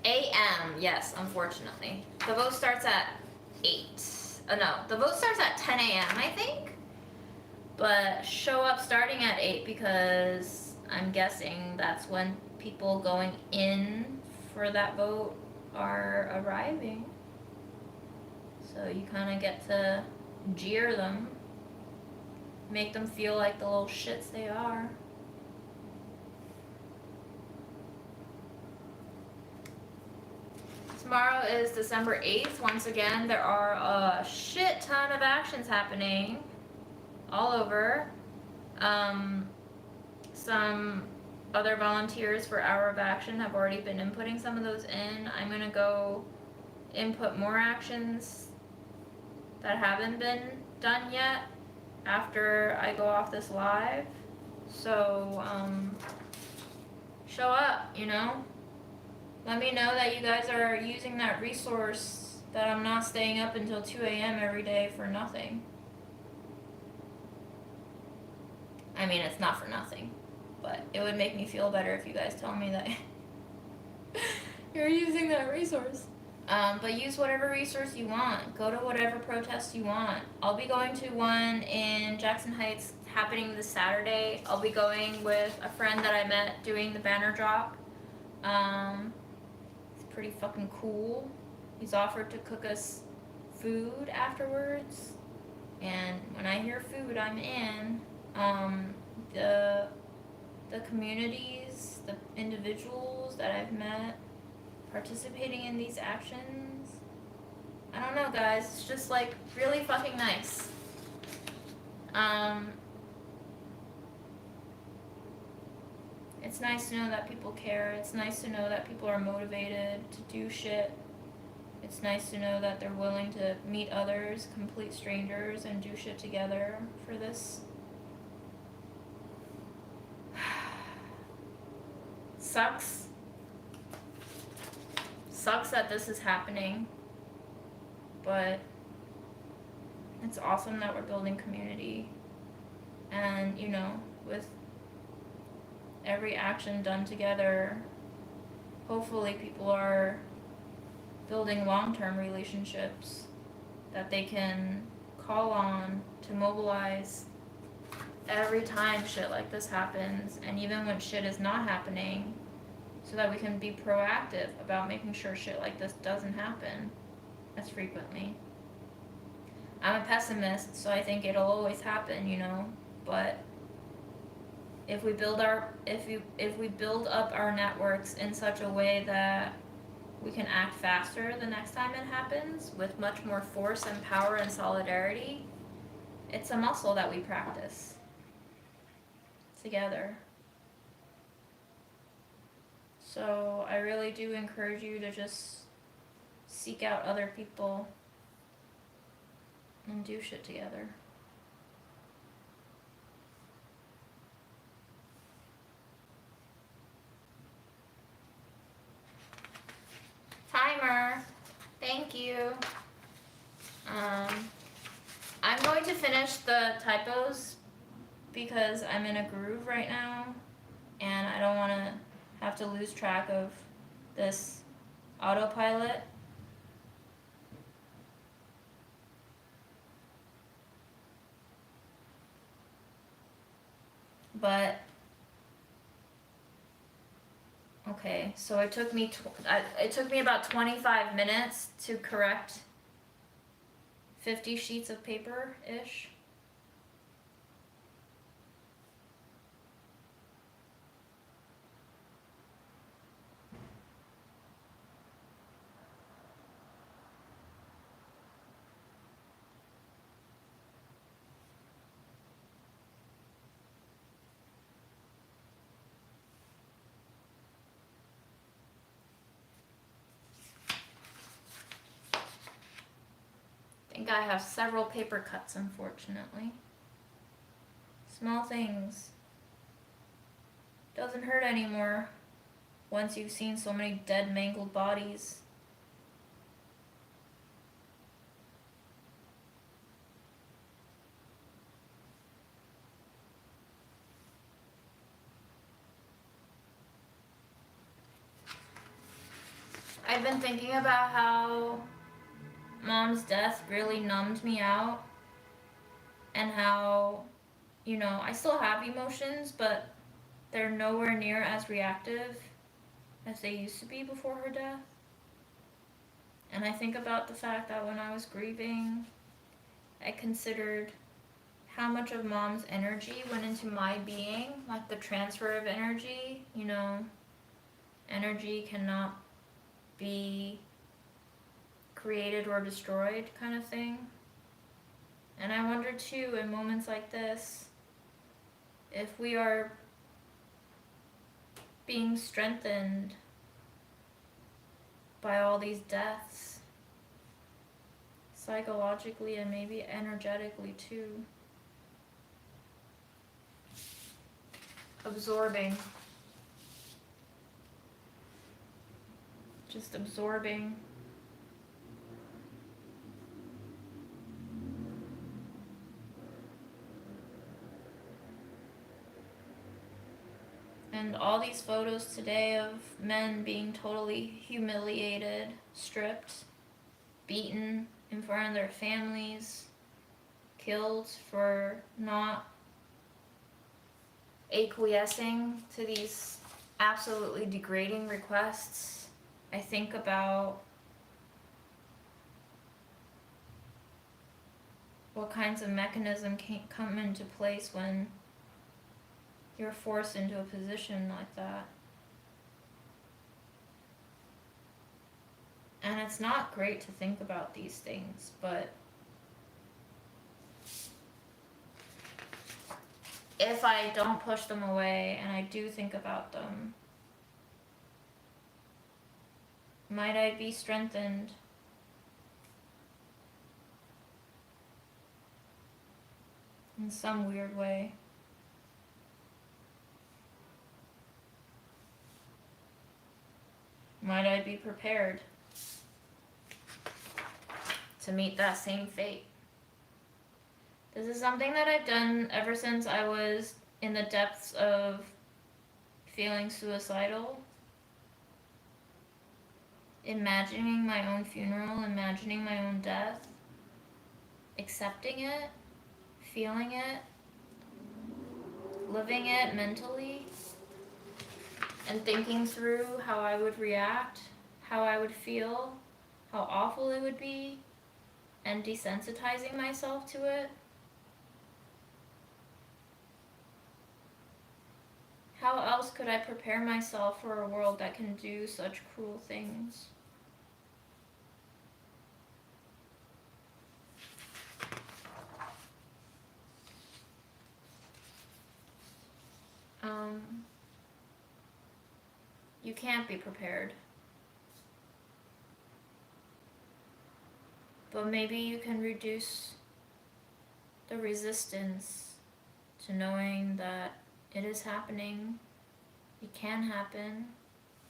AM, yes, unfortunately. The vote starts at 8. No, the vote starts at 10 a.m., I think. But show up starting at 8 because I'm guessing that's when people going in for that vote are arriving. So you kind of get to jeer them, make them feel like the little shits they are. Tomorrow is December 8th. Once again, there are a shit ton of actions happening all over. Some other volunteers for Hour of Action have already been inputting some of those in. I'm gonna go input more actions that haven't been done yet after I go off this live. So, show up, you know? Let me know that you guys are using that resource, that I'm not staying up until 2 a.m. every day for nothing. I mean, it's not for nothing, but it would make me feel better if you guys tell me that you're using that resource. But use whatever resource you want. Go to whatever protest you want. I'll be going to one in Jackson Heights happening this Saturday. I'll be going with a friend that I met doing the banner drop. It's pretty fucking cool. He's offered to cook us food afterwards. And when I hear food, I'm in. The communities, the individuals that I've met participating in these actions, I don't know, guys, it's just like really fucking nice. It's nice to know that people care. It's nice to know that people are motivated to do shit. It's nice to know that they're willing to meet others, complete strangers, and do shit together for this. Sucks that this is happening, but it's awesome that we're building community. And, you know, with every action done together, hopefully people are building long-term relationships that they can call on to mobilize every time shit like this happens, and even when shit is not happening, so that we can be proactive about making sure shit like this doesn't happen as frequently. I'm a pessimist, so I think it'll always happen, you know, but if we build up our networks in such a way that we can act faster the next time it happens with much more force and power and solidarity, it's a muscle that we practice together. So I really do encourage you to just seek out other people and do shit together. Timer. Thank you. I'm going to finish the typos because I'm in a groove right now and I don't want to have to lose track of this autopilot. But okay, so it took me about 25 minutes to correct 50 sheets of paper-ish. I think I have several paper cuts, unfortunately. Small things. Doesn't hurt anymore once you've seen so many dead, mangled bodies. I've been thinking about how Mom's death really numbed me out, and how, you know, I still have emotions, but they're nowhere near as reactive as they used to be before her death. And I think about the fact that when I was grieving, I considered how much of Mom's energy went into my being, like the transfer of energy, you know, energy cannot be created or destroyed kind of thing. And I wonder too, in moments like this, if we are being strengthened by all these deaths, psychologically and maybe energetically too. Absorbing. Just absorbing. And all these photos today of men being totally humiliated, stripped, beaten in front of their families, killed for not acquiescing to these absolutely degrading requests. I think about what kinds of mechanism can come into place when you're forced into a position like that. And it's not great to think about these things, but if I don't push them away and I do think about them, might I be strengthened? In some weird way. Might I be prepared to meet that same fate? This is something that I've done ever since I was in the depths of feeling suicidal. Imagining my own funeral, imagining my own death, accepting it, feeling it, living it mentally, and thinking through how I would react, how I would feel, how awful it would be, and desensitizing myself to it. How else could I prepare myself for a world that can do such cruel things? You can't be prepared. But maybe you can reduce the resistance to knowing that it is happening, it can happen,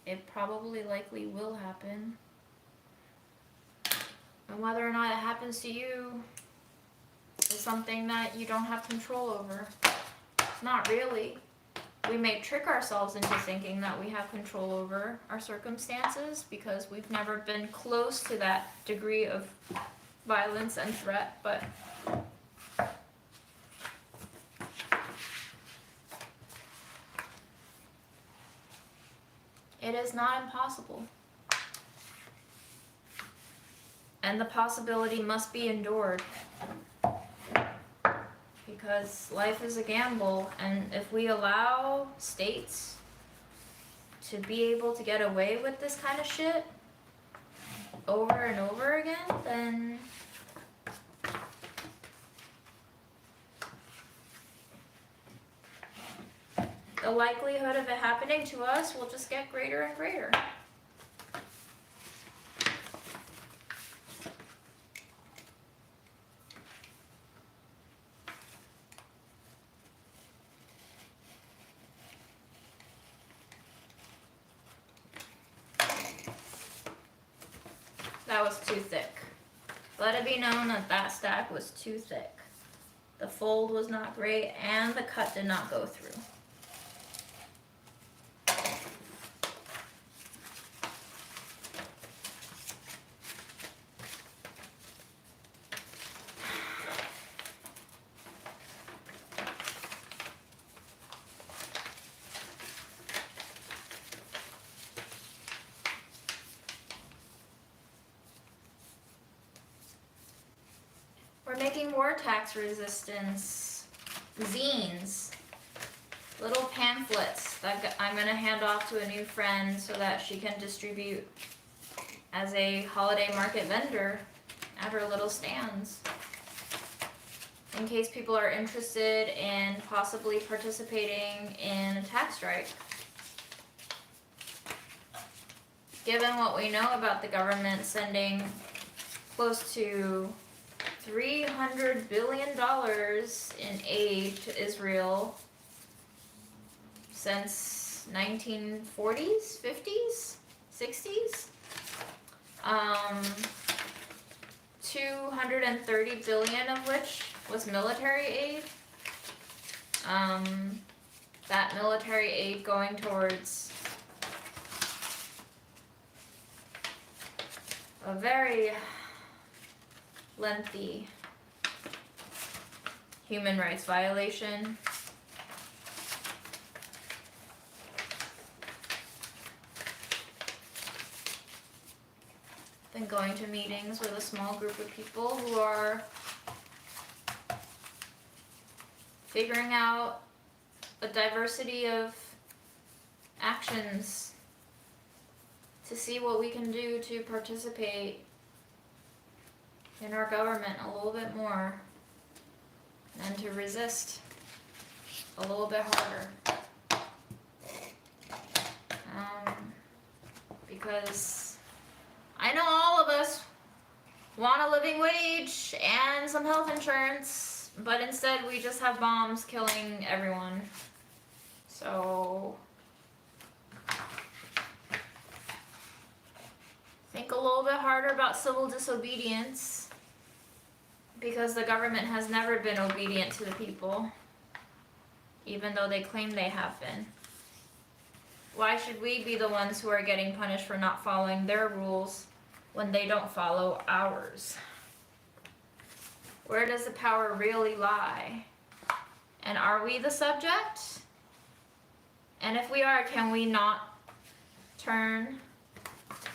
it probably likely will happen. And whether or not it happens to you is something that you don't have control over. Not really. We may trick ourselves into thinking that we have control over our circumstances because we've never been close to that degree of violence and threat, but it is not impossible. And the possibility must be endured. Because life is a gamble, and if we allow states to be able to get away with this kind of shit over and over again, then the likelihood of it happening to us will just get greater and greater. That was too thick. Let it be known that that stack was too thick. The fold was not great and the cut did not go through. We're making war tax resistance zines, little pamphlets that I'm going to hand off to a new friend so that she can distribute as a holiday market vendor at her little stands. In case people are interested in possibly participating in a tax strike. Given what we know about the government sending close to $300 billion in aid to Israel since 1940s, 50s, 60s. 230 billion of which was military aid. That military aid going towards a very lengthy human rights violation. Been going to meetings with a small group of people who are figuring out a diversity of actions to see what we can do to participate in our government a little bit more and to resist a little bit harder. Because I know all of us want a living wage and some health insurance, but instead we just have bombs killing everyone. So think a little bit harder about civil disobedience, because the government has never been obedient to the people, even though they claim they have been. Why should we be the ones who are getting punished for not following their rules when they don't follow ours? Where does the power really lie? And are we the subject? And if we are, can we not turn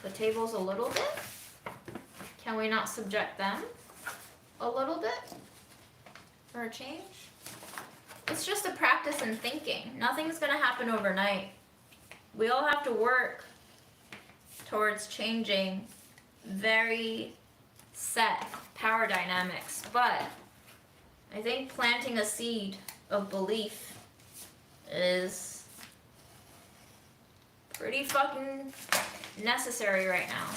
the tables a little bit? Can we not subject them a little bit for a change? It's just a practice in thinking. Nothing's gonna happen overnight. We all have to work towards changing very set power dynamics, but I think planting a seed of belief is pretty fucking necessary right now,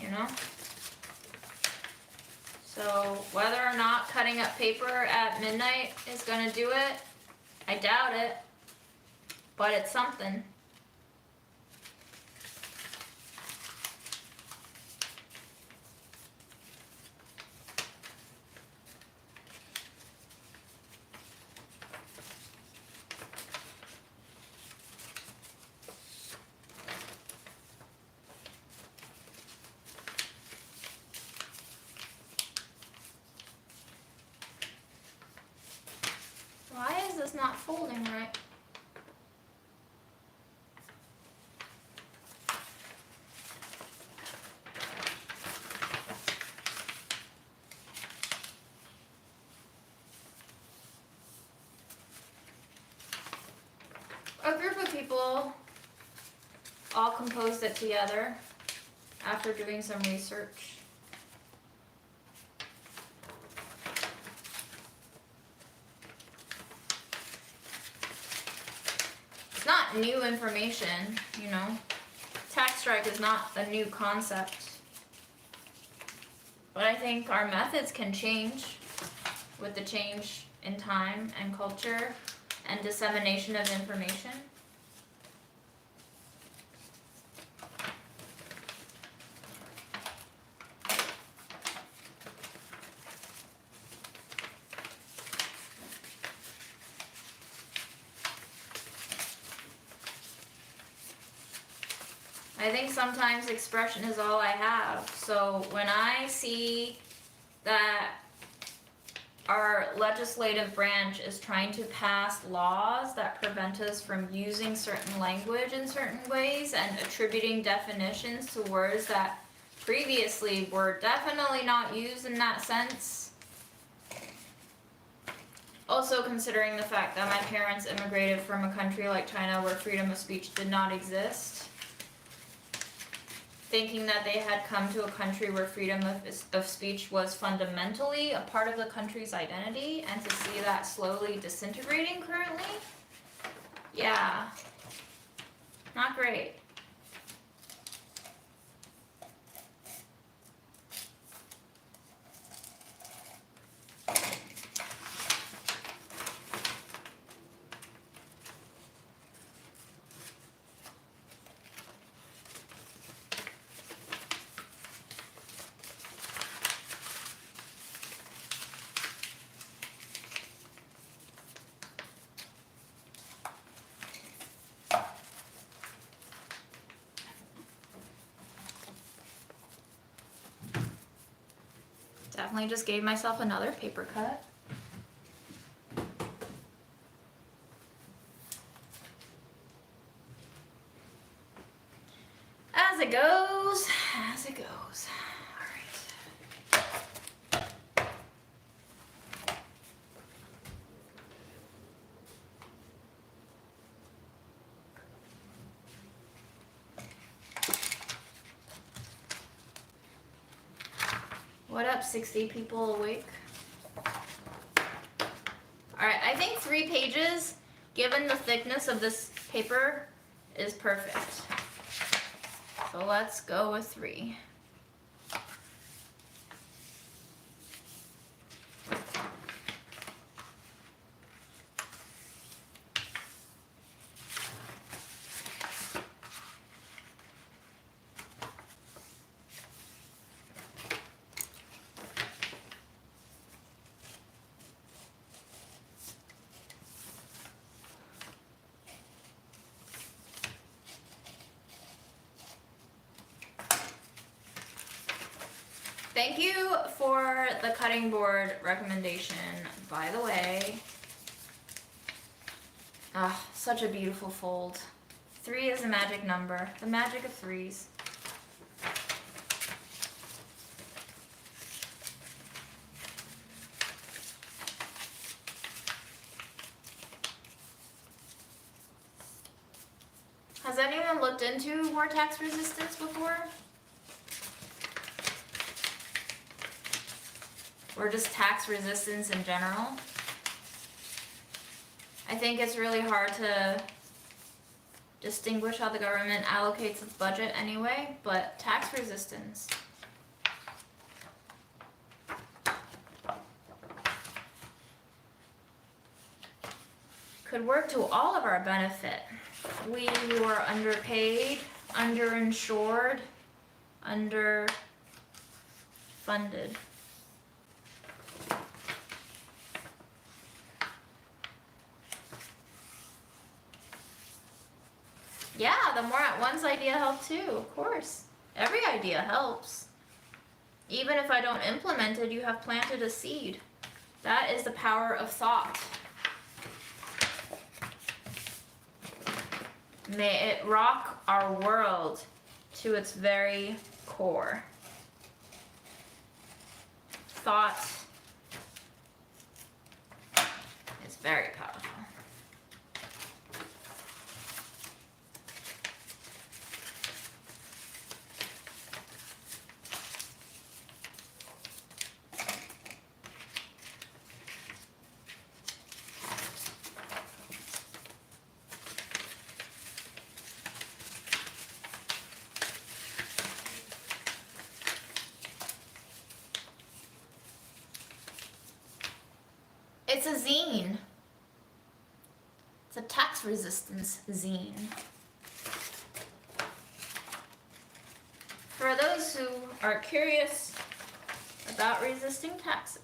you know? So whether or not cutting up paper at midnight is gonna do it, I doubt it, but it's something. Why is this not folding right? A group of people all composed it together after doing some research. Not new information, you know. Tax strike is not a new concept. But I think our methods can change with the change in time and culture and dissemination of information. I think sometimes expression is all I have. So when I see that our legislative branch is trying to pass laws that prevent us from using certain language in certain ways and attributing definitions to words that previously were definitely not used in that sense. Also considering the fact that my parents immigrated from a country like China where freedom of speech did not exist. Thinking that they had come to a country where freedom of speech was fundamentally a part of the country's identity, and to see that slowly disintegrating currently, yeah, not great. definitely just gave myself another paper cut. As it goes, as it goes. All right. What up, 60 people awake? Alright, I think 3 pages, given the thickness of this paper, is perfect. So let's go with 3. Thank you for the cutting board recommendation, by the way. Ah, such a beautiful fold. 3 is a magic number, the magic of 3s. Has anyone looked into more tax resistance before? Or just tax resistance in general? I think it's really hard to distinguish how the government allocates its budget anyway, but tax resistance. Could work to all of our benefit. We who are underpaid, underinsured, underfunded. Yeah, the more at once idea helped too, of course. Every idea helps. Even if I don't implement it, you have planted a seed. That is the power of thought. May it rock our world to its very core. Thought is very powerful. It's a zine. It's a tax resistance zine. For those who are curious about resisting taxes.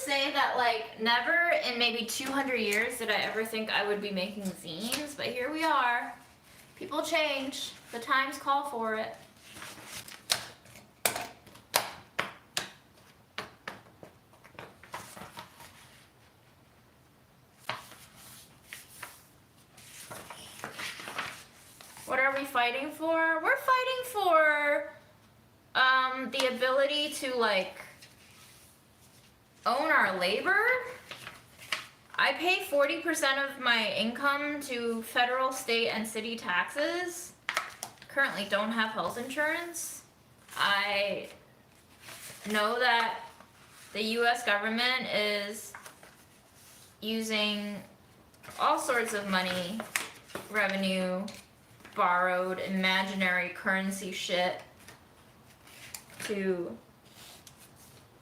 Say that like never in maybe 200 years did I ever think I would be making zines, but here we are. People change. The times call for it. What are we fighting for? We're fighting for the ability to like own our labor. I pay 40% of my income to federal, state, and city taxes. Currently don't have health insurance. I know that the US government is using all sorts of money revenue, borrowed imaginary currency shit to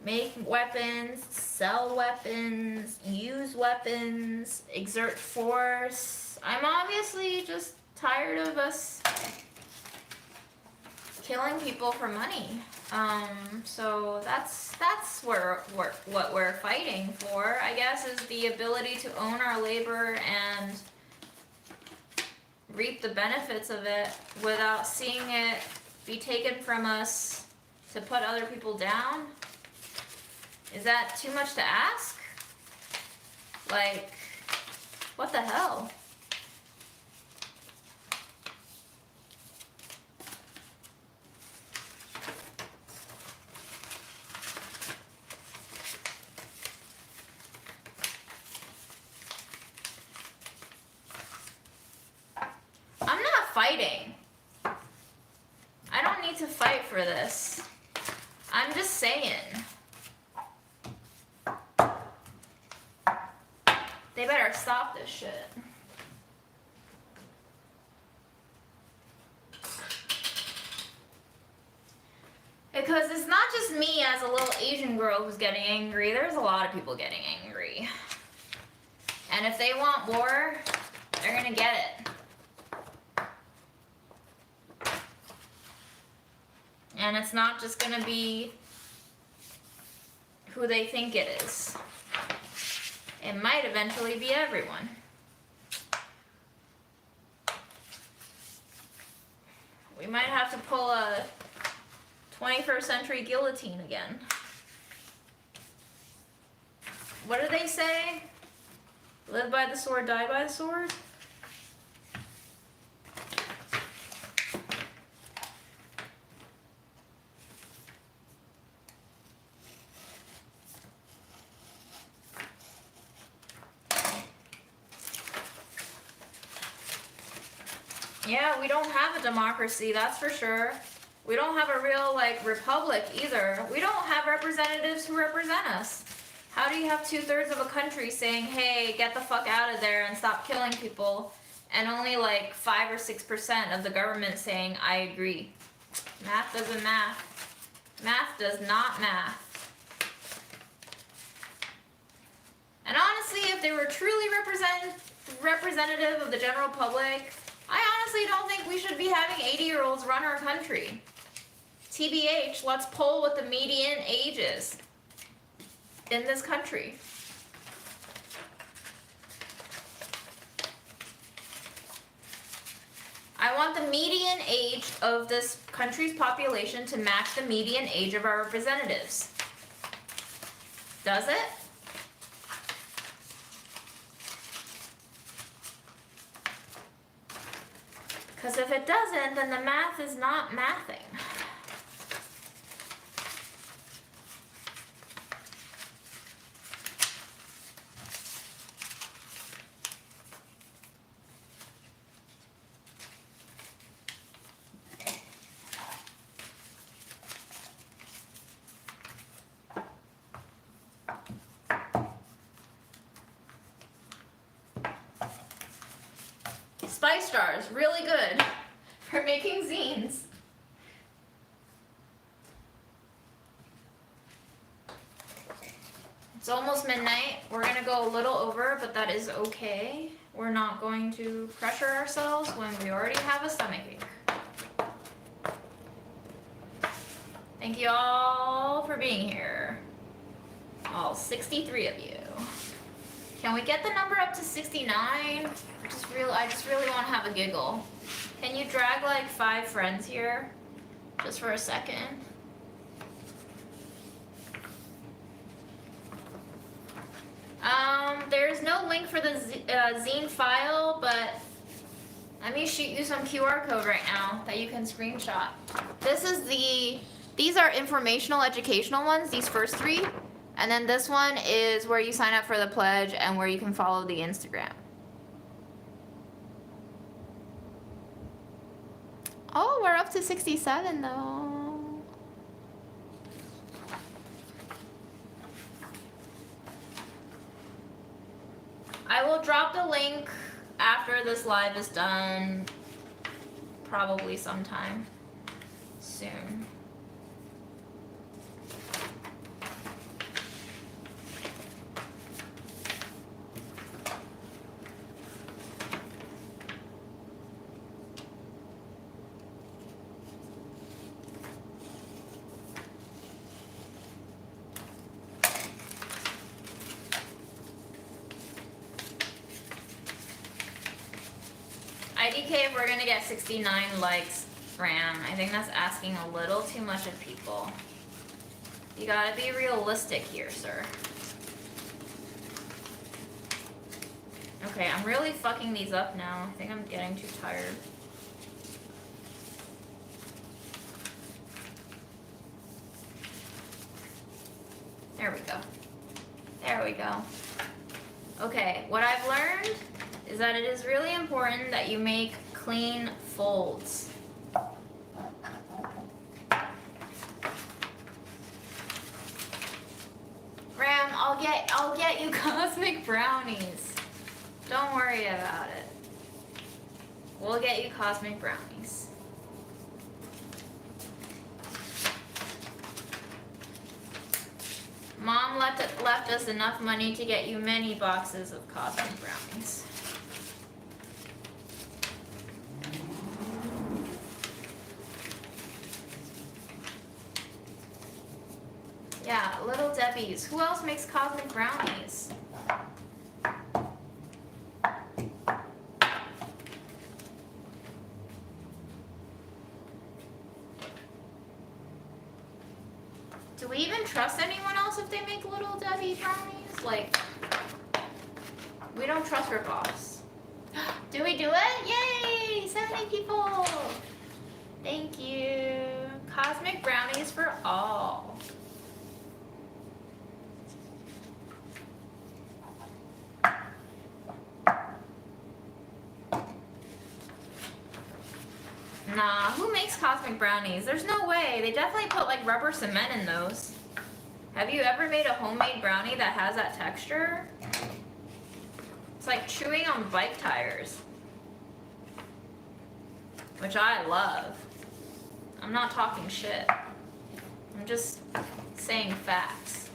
make weapons, sell weapons, use weapons, exert force. I'm obviously just tired of us killing people for money. So that's what we're fighting for, I guess, is the ability to own our labor and reap the benefits of it without seeing it be taken from us to put other people down. Is that too much to ask? Like, what the hell? I'm not fighting. I don't need to fight for this. I'm just saying. They better stop this shit. Because it's not just me as a little Asian girl who's getting angry. There's a lot of people getting angry. And if they want war, they're gonna get it. And it's not just gonna be who they think it is. It might eventually be everyone. We might have to pull a 21st century guillotine again. What do they say? Live by the sword, die by the sword? Yeah, we don't have a democracy, that's for sure. We don't have a real, like, republic either. We don't have representatives who represent us. How do you have 2/3 of a country saying, hey, get the fuck out of there and stop killing people, and only like 5 or 6% of the government saying, I agree? Math doesn't math. Math does not math. And honestly, if they were truly representative of the general public, I honestly don't think we should be having 80-year-olds run our country. TBH, let's poll what the median age is in this country. I want the median age of this country's population to match the median age of our representatives. Does it? Because if it doesn't, then the math is not mathing. Spice jars, really good for making zines. It's almost midnight. We're gonna go a little over, but that is okay. We're not going to pressure ourselves when we already have a stomachache. Thank you all for being here. All 63 of you. Can we get the number up to 69? I just really want to have a giggle. Can you drag like 5 friends here? Just for a second. There's no link for the zine file, but let me shoot you some QR code right now that you can screenshot. These are informational, educational ones, these first 3. And then this one is where you sign up for the pledge and where you can follow the Instagram. Oh, we're up to 67 though. I will drop the link after this live is done, probably sometime soon. IDK, if we're gonna get 69 likes, Ram, I think that's asking a little too much of people. You gotta be realistic here, sir. Okay, I'm really fucking these up now. I think I'm getting too tired. There we go. There we go. Okay, what I've learned is that it is really important that you make clean folds. Ram, I'll get you cosmic brownies. Don't worry about it. We'll get you cosmic brownies. Mom left us enough money to get you many boxes of cosmic brownies. Yeah, Little Debbie's. Who else makes cosmic brownies? Do we even trust anyone else if they make Little Debbie brownies? Like, we don't trust ripoffs. Do we do it? Yay! 70 people! Thank you. Cosmic brownies for all. Nah, who makes cosmic brownies? There's no way. They definitely put like rubber cement in those. Have you ever made a homemade brownie that has that texture? It's like chewing on bike tires. Which I love. I'm not talking shit. I'm just saying facts.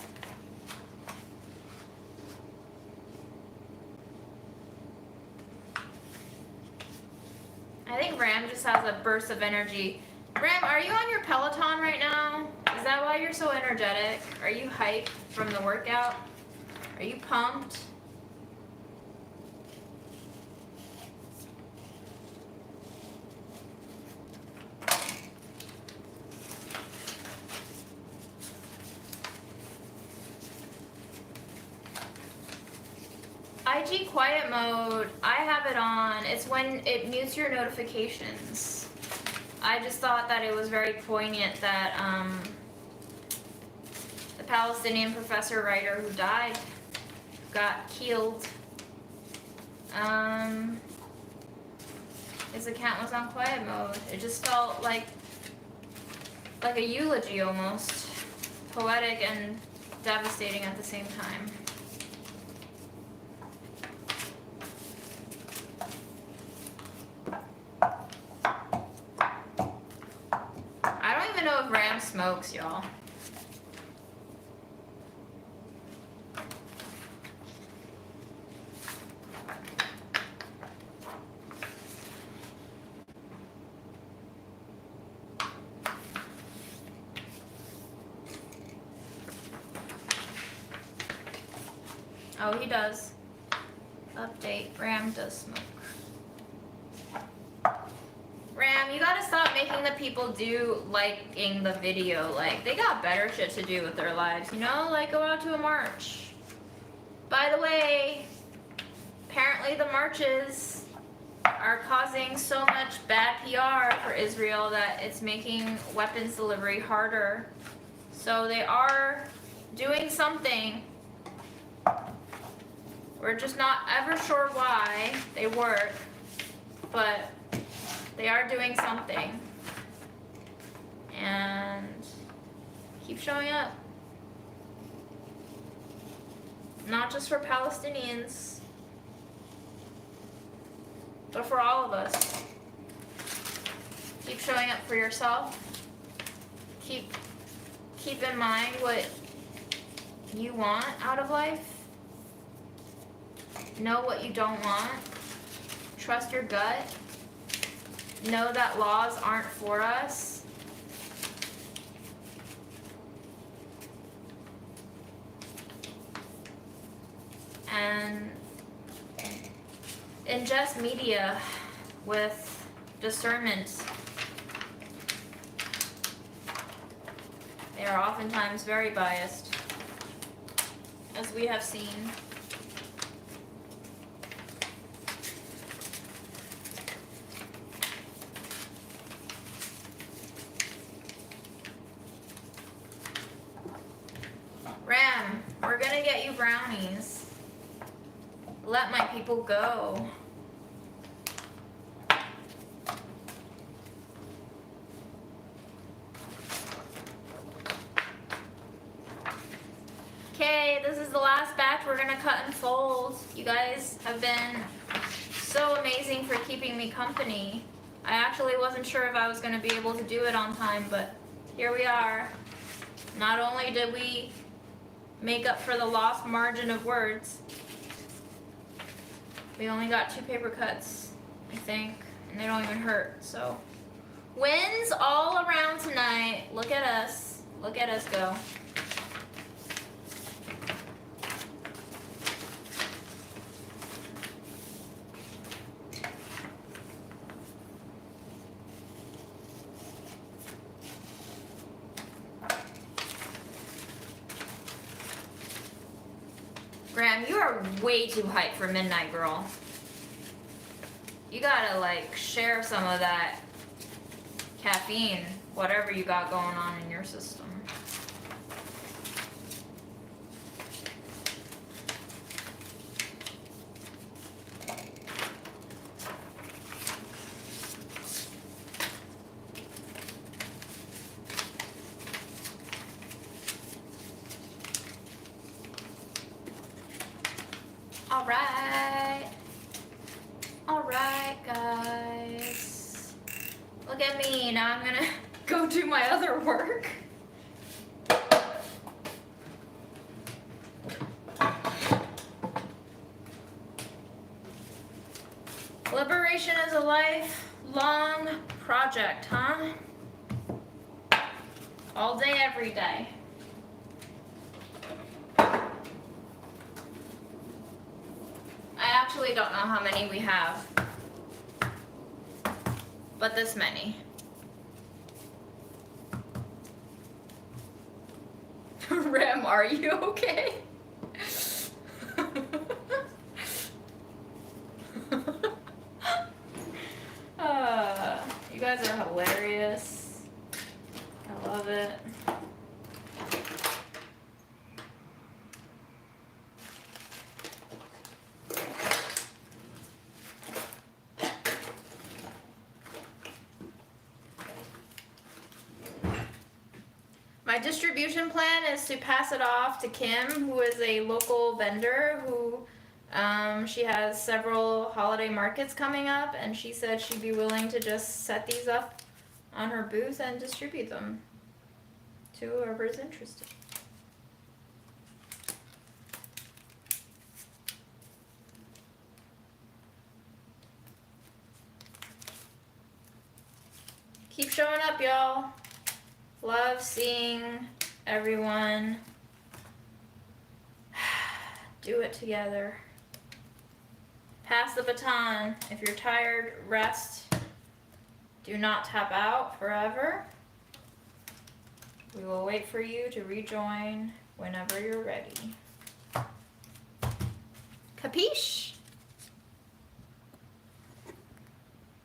I think Ram just has a burst of energy. Ram, are you on your Peloton right now? Is that why you're so energetic? Are you hyped from the workout? Are you pumped? IG quiet mode, I have it on. It's when it mutes your notifications. I just thought that it was very poignant that the Palestinian professor writer who died got killed. His account was on quiet mode. It just felt like a eulogy almost. Poetic and devastating at the same time. Know if Ram smokes, y'all. Oh, he does. Update. Ram does smoke. Ram, you gotta stop making the people do liking the video. Like, they got better shit to do with their lives, you know? Like, go out to a march. By the way, apparently the marches are causing so much bad PR for Israel that it's making weapons delivery harder. So they are doing something. We're just not ever sure why they work, but they are doing something. And keep showing up. Not just for Palestinians. but for all of us. Keep showing up for yourself. Keep in mind what you want out of life. Know what you don't want. Trust your gut. Know that laws aren't for us. And ingest media with discernment. They are oftentimes very biased, as we have seen. Ram, we're gonna get you brownies. Let my people go. Okay, this is the last batch we're gonna cut and fold. You guys have been so amazing for keeping me company. I actually wasn't sure if I was gonna be able to do it on time, but here we are. Not only did we make up for the lost margin of words, we only got 2 paper cuts, I think, and they don't even hurt, so. Wins all around tonight. Look at us. Look at us go. Graham, you are way too hyped for midnight, girl. You gotta, like, share some of that caffeine, whatever you got going on in your system. Alright, guys. Look at me. Now I'm gonna go do my other work. Liberation is a lifelong project, huh? All day, every day. I actually don't know how many we have, but this many. Rem, are you okay? You guys are hilarious. I love it. My distribution plan is to pass it off to Kim, who is a local vendor who she has several holiday markets coming up, and she said she'd be willing to just set these up on her booth and distribute them to whoever's interested. Keep showing up, y'all. Love seeing everyone do it together. Pass the baton. If you're tired, rest. Do not tap out forever. We will wait for you to rejoin whenever you're ready. Capiche?